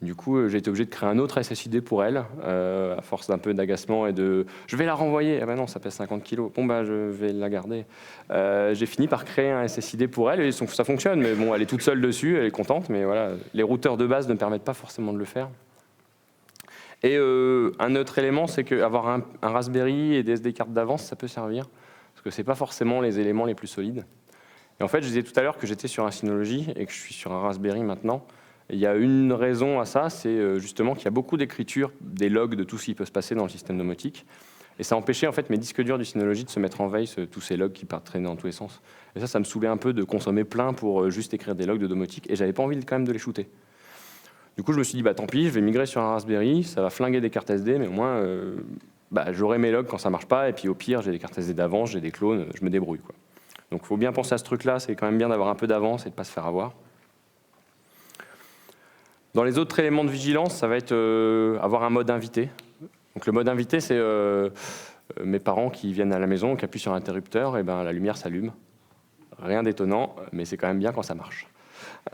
Du coup, j'ai été obligé de créer un autre SSID pour elle, à force d'un peu d'agacement et de « je vais la renvoyer ». Ah ben non, ça pèse 50 kilos. Bon, bah, je vais la garder. J'ai fini par créer un SSID pour elle et ça fonctionne. Mais bon, elle est toute seule dessus, elle est contente. Mais voilà, les routeurs de base ne permettent pas forcément de le faire. Et un autre élément, c'est qu'avoir un Raspberry et des SD cartes d'avance, ça peut servir. Parce que ce n'est pas forcément les éléments les plus solides. Et en fait, je disais tout à l'heure que j'étais sur un Synology et que je suis sur un Raspberry maintenant. Il y a une raison à ça, c'est justement qu'il y a beaucoup d'écriture, des logs de tout ce qui peut se passer dans le système domotique. Et ça empêchait en fait mes disques durs du Synology de se mettre en veille, tous ces logs qui partent traîner dans tous les sens. Et ça me saoulait un peu de consommer plein pour juste écrire des logs de domotique. Et j'avais pas envie quand même de les shooter. Du coup, je me suis dit, bah tant pis, je vais migrer sur un Raspberry, ça va flinguer des cartes SD, mais au moins, j'aurai mes logs quand ça marche pas. Et puis au pire, j'ai des cartes SD d'avance, j'ai des clones, je me débrouille, quoi. Donc il faut bien penser à ce truc-là, c'est quand même bien d'avoir un peu d'avance et de ne pas se faire avoir. Dans les autres éléments de vigilance, ça va être avoir un mode invité. Donc le mode invité, c'est mes parents qui viennent à la maison, qui appuient sur l'interrupteur, et ben la lumière s'allume. Rien d'étonnant, mais c'est quand même bien quand ça marche.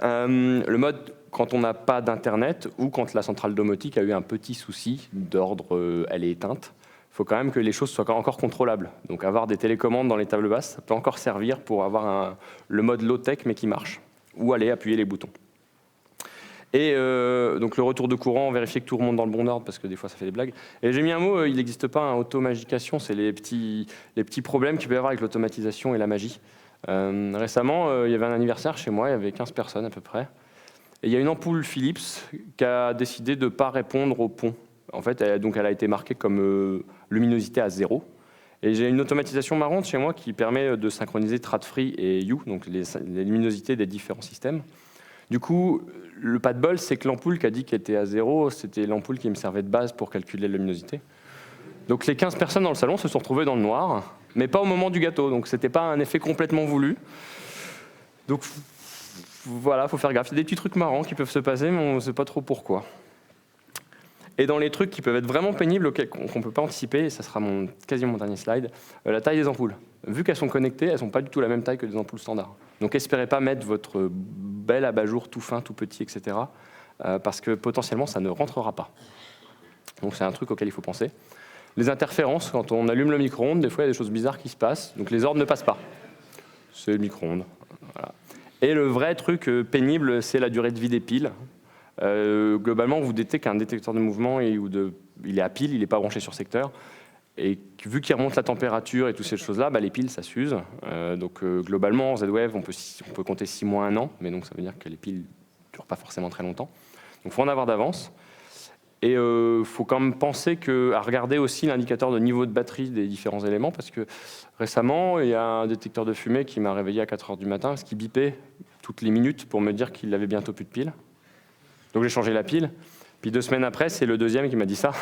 Le mode quand on n'a pas d'internet ou quand la centrale domotique a eu un petit souci d'ordre, elle est éteinte. Il faut quand même que les choses soient encore contrôlables. Donc avoir des télécommandes dans les tables basses, ça peut encore servir pour avoir le mode low-tech mais qui marche. Ou aller appuyer les boutons. Et donc le retour de courant, vérifier que tout remonte dans le bon ordre parce que des fois ça fait des blagues. Et j'ai mis un mot, il n'existe pas un automagication, c'est les petits problèmes qu'il peut y avoir avec l'automatisation et la magie. Récemment, il y avait un anniversaire chez moi, il y avait 15 personnes à peu près. Et il y a une ampoule Philips qui a décidé de ne pas répondre au pont. En fait, elle a été marquée comme luminosité à 0. Et j'ai une automatisation marrante chez moi qui permet de synchroniser Tradfree et You, donc les luminosités des différents systèmes. Du coup, le pas de bol, c'est que l'ampoule qui a dit qu'elle était à 0, c'était l'ampoule qui me servait de base pour calculer la luminosité. Donc les 15 personnes dans le salon se sont retrouvées dans le noir, mais pas au moment du gâteau, donc c'était pas un effet complètement voulu. Donc voilà, faut faire gaffe. Il y a des petits trucs marrants qui peuvent se passer, mais on ne sait pas trop pourquoi. Et dans les trucs qui peuvent être vraiment pénibles, qu'on ne peut pas anticiper, et ça sera quasiment mon dernier slide, la taille des ampoules. Vu qu'elles sont connectées, elles ne sont pas du tout la même taille que des ampoules standards. Donc espérez pas mettre votre bel abat-jour tout fin, tout petit, etc. Parce que potentiellement, ça ne rentrera pas. Donc c'est un truc auquel il faut penser. Les interférences, quand on allume le micro-ondes, des fois il y a des choses bizarres qui se passent, donc les ordres ne passent pas. C'est le micro-ondes. Voilà. Et le vrai truc pénible, c'est la durée de vie des piles. Globalement, vous détectez qu'un détecteur de mouvement il est à pile, il n'est pas branché sur secteur. Et vu qu'il remonte la température et toutes ces choses-là, les piles, ça s'use. Donc globalement, en Z-Wave, on peut compter 6 mois, 1 an, mais donc ça veut dire que les piles ne durent pas forcément très longtemps. Donc il faut en avoir d'avance. Et il faut quand même penser à regarder aussi l'indicateur de niveau de batterie des différents éléments, parce que récemment, il y a un détecteur de fumée qui m'a réveillé à 4 h du matin, parce qu'il bipait toutes les minutes pour me dire qu'il avait bientôt plus de piles. Donc j'ai changé la pile. Puis 2 semaines après, c'est le deuxième qui m'a dit ça.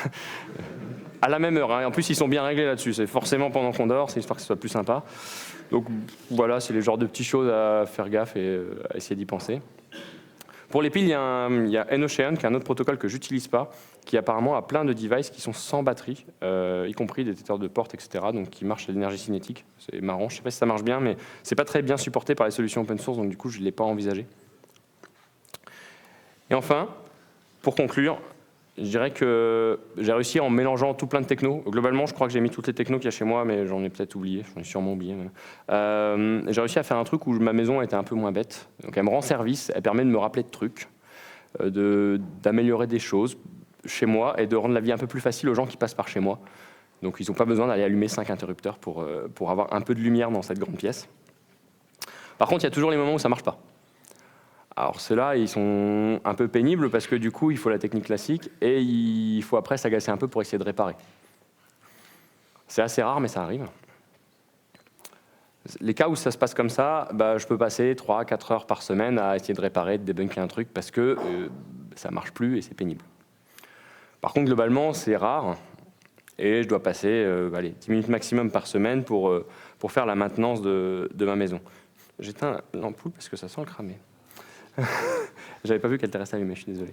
À la même heure. Hein. En plus, ils sont bien réglés là-dessus. C'est forcément pendant qu'on dort, c'est histoire que ce soit plus sympa. Donc voilà, c'est les genres de petites choses à faire gaffe et à essayer d'y penser. Pour les piles, il y a N-Ocean, qui est un autre protocole que j'utilise pas, qui apparemment a plein de devices qui sont sans batterie, y compris des détecteurs de porte, etc., donc qui marchent à l'énergie cinétique. C'est marrant, je ne sais pas si ça marche bien, mais c'est pas très bien supporté par les solutions open source, donc du coup, je ne l'ai pas envisagé. Et enfin, pour conclure, je dirais que j'ai réussi en mélangeant tout plein de technos. Globalement, je crois que j'ai mis toutes les technos qu'il y a chez moi, mais j'en ai peut-être oublié, j'en ai sûrement oublié. J'ai réussi à faire un truc où ma maison était un peu moins bête. Donc elle me rend service, elle permet de me rappeler de trucs, d'améliorer des choses chez moi et de rendre la vie un peu plus facile aux gens qui passent par chez moi. Donc ils n'ont pas besoin d'aller allumer 5 interrupteurs pour avoir un peu de lumière dans cette grande pièce. Par contre, il y a toujours les moments où ça ne marche pas. Alors ceux-là, ils sont un peu pénibles parce que du coup, il faut la technique classique et il faut après s'agacer un peu pour essayer de réparer. C'est assez rare, mais ça arrive. Les cas où ça se passe comme ça, je peux passer 3-4 heures par semaine à essayer de réparer, de débunker un truc parce que ça ne marche plus et c'est pénible. Par contre, globalement, c'est rare et je dois passer 10 minutes maximum par semaine pour faire la maintenance de ma maison. J'éteins l'ampoule parce que ça sent le cramer. J'avais pas vu qu'elle était restée allumée, je suis désolé.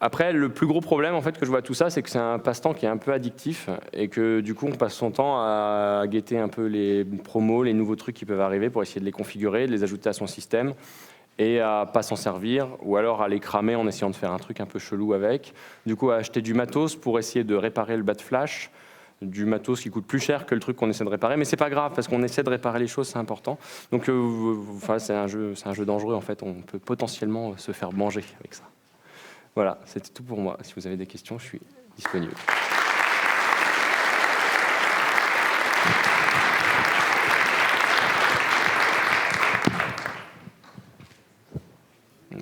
Après, le plus gros problème en fait, que je vois tout ça, c'est que c'est un passe-temps qui est un peu addictif et que du coup, on passe son temps à guetter un peu les promos, les nouveaux trucs qui peuvent arriver pour essayer de les configurer, de les ajouter à son système et à pas s'en servir ou alors à les cramer en essayant de faire un truc un peu chelou avec. Du coup, à acheter du matos pour essayer de réparer le bas de flash, du matos qui coûte plus cher que le truc qu'on essaie de réparer, mais c'est pas grave parce qu'on essaie de réparer les choses, c'est important. Donc c'est un jeu dangereux en fait, on peut potentiellement se faire manger avec ça. Voilà, c'était tout pour moi. Si vous avez des questions, je suis disponible. Ouais.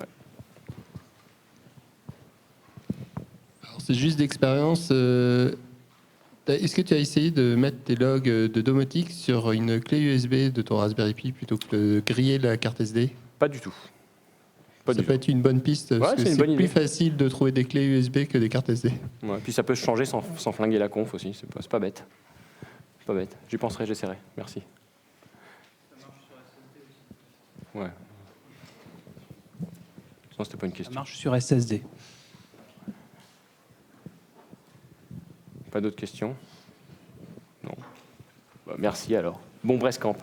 Alors c'est juste d'expérience. Est-ce que tu as essayé de mettre tes logs de domotique sur une clé USB de ton Raspberry Pi plutôt que de griller la carte SD? Pas du tout. Ça peut être une bonne piste, parce que c'est plus facile de trouver des clés USB que des cartes SD. Ouais, puis ça peut se changer sans flinguer la conf aussi, c'est pas bête. Pas bête. J'y penserai, j'essaierai. Merci. Ça marche sur SSD aussi. Ouais. Non, c'était pas une question. Ça marche sur SSD. Pas d'autres questions? Non. Merci alors. Bon Brestcamp.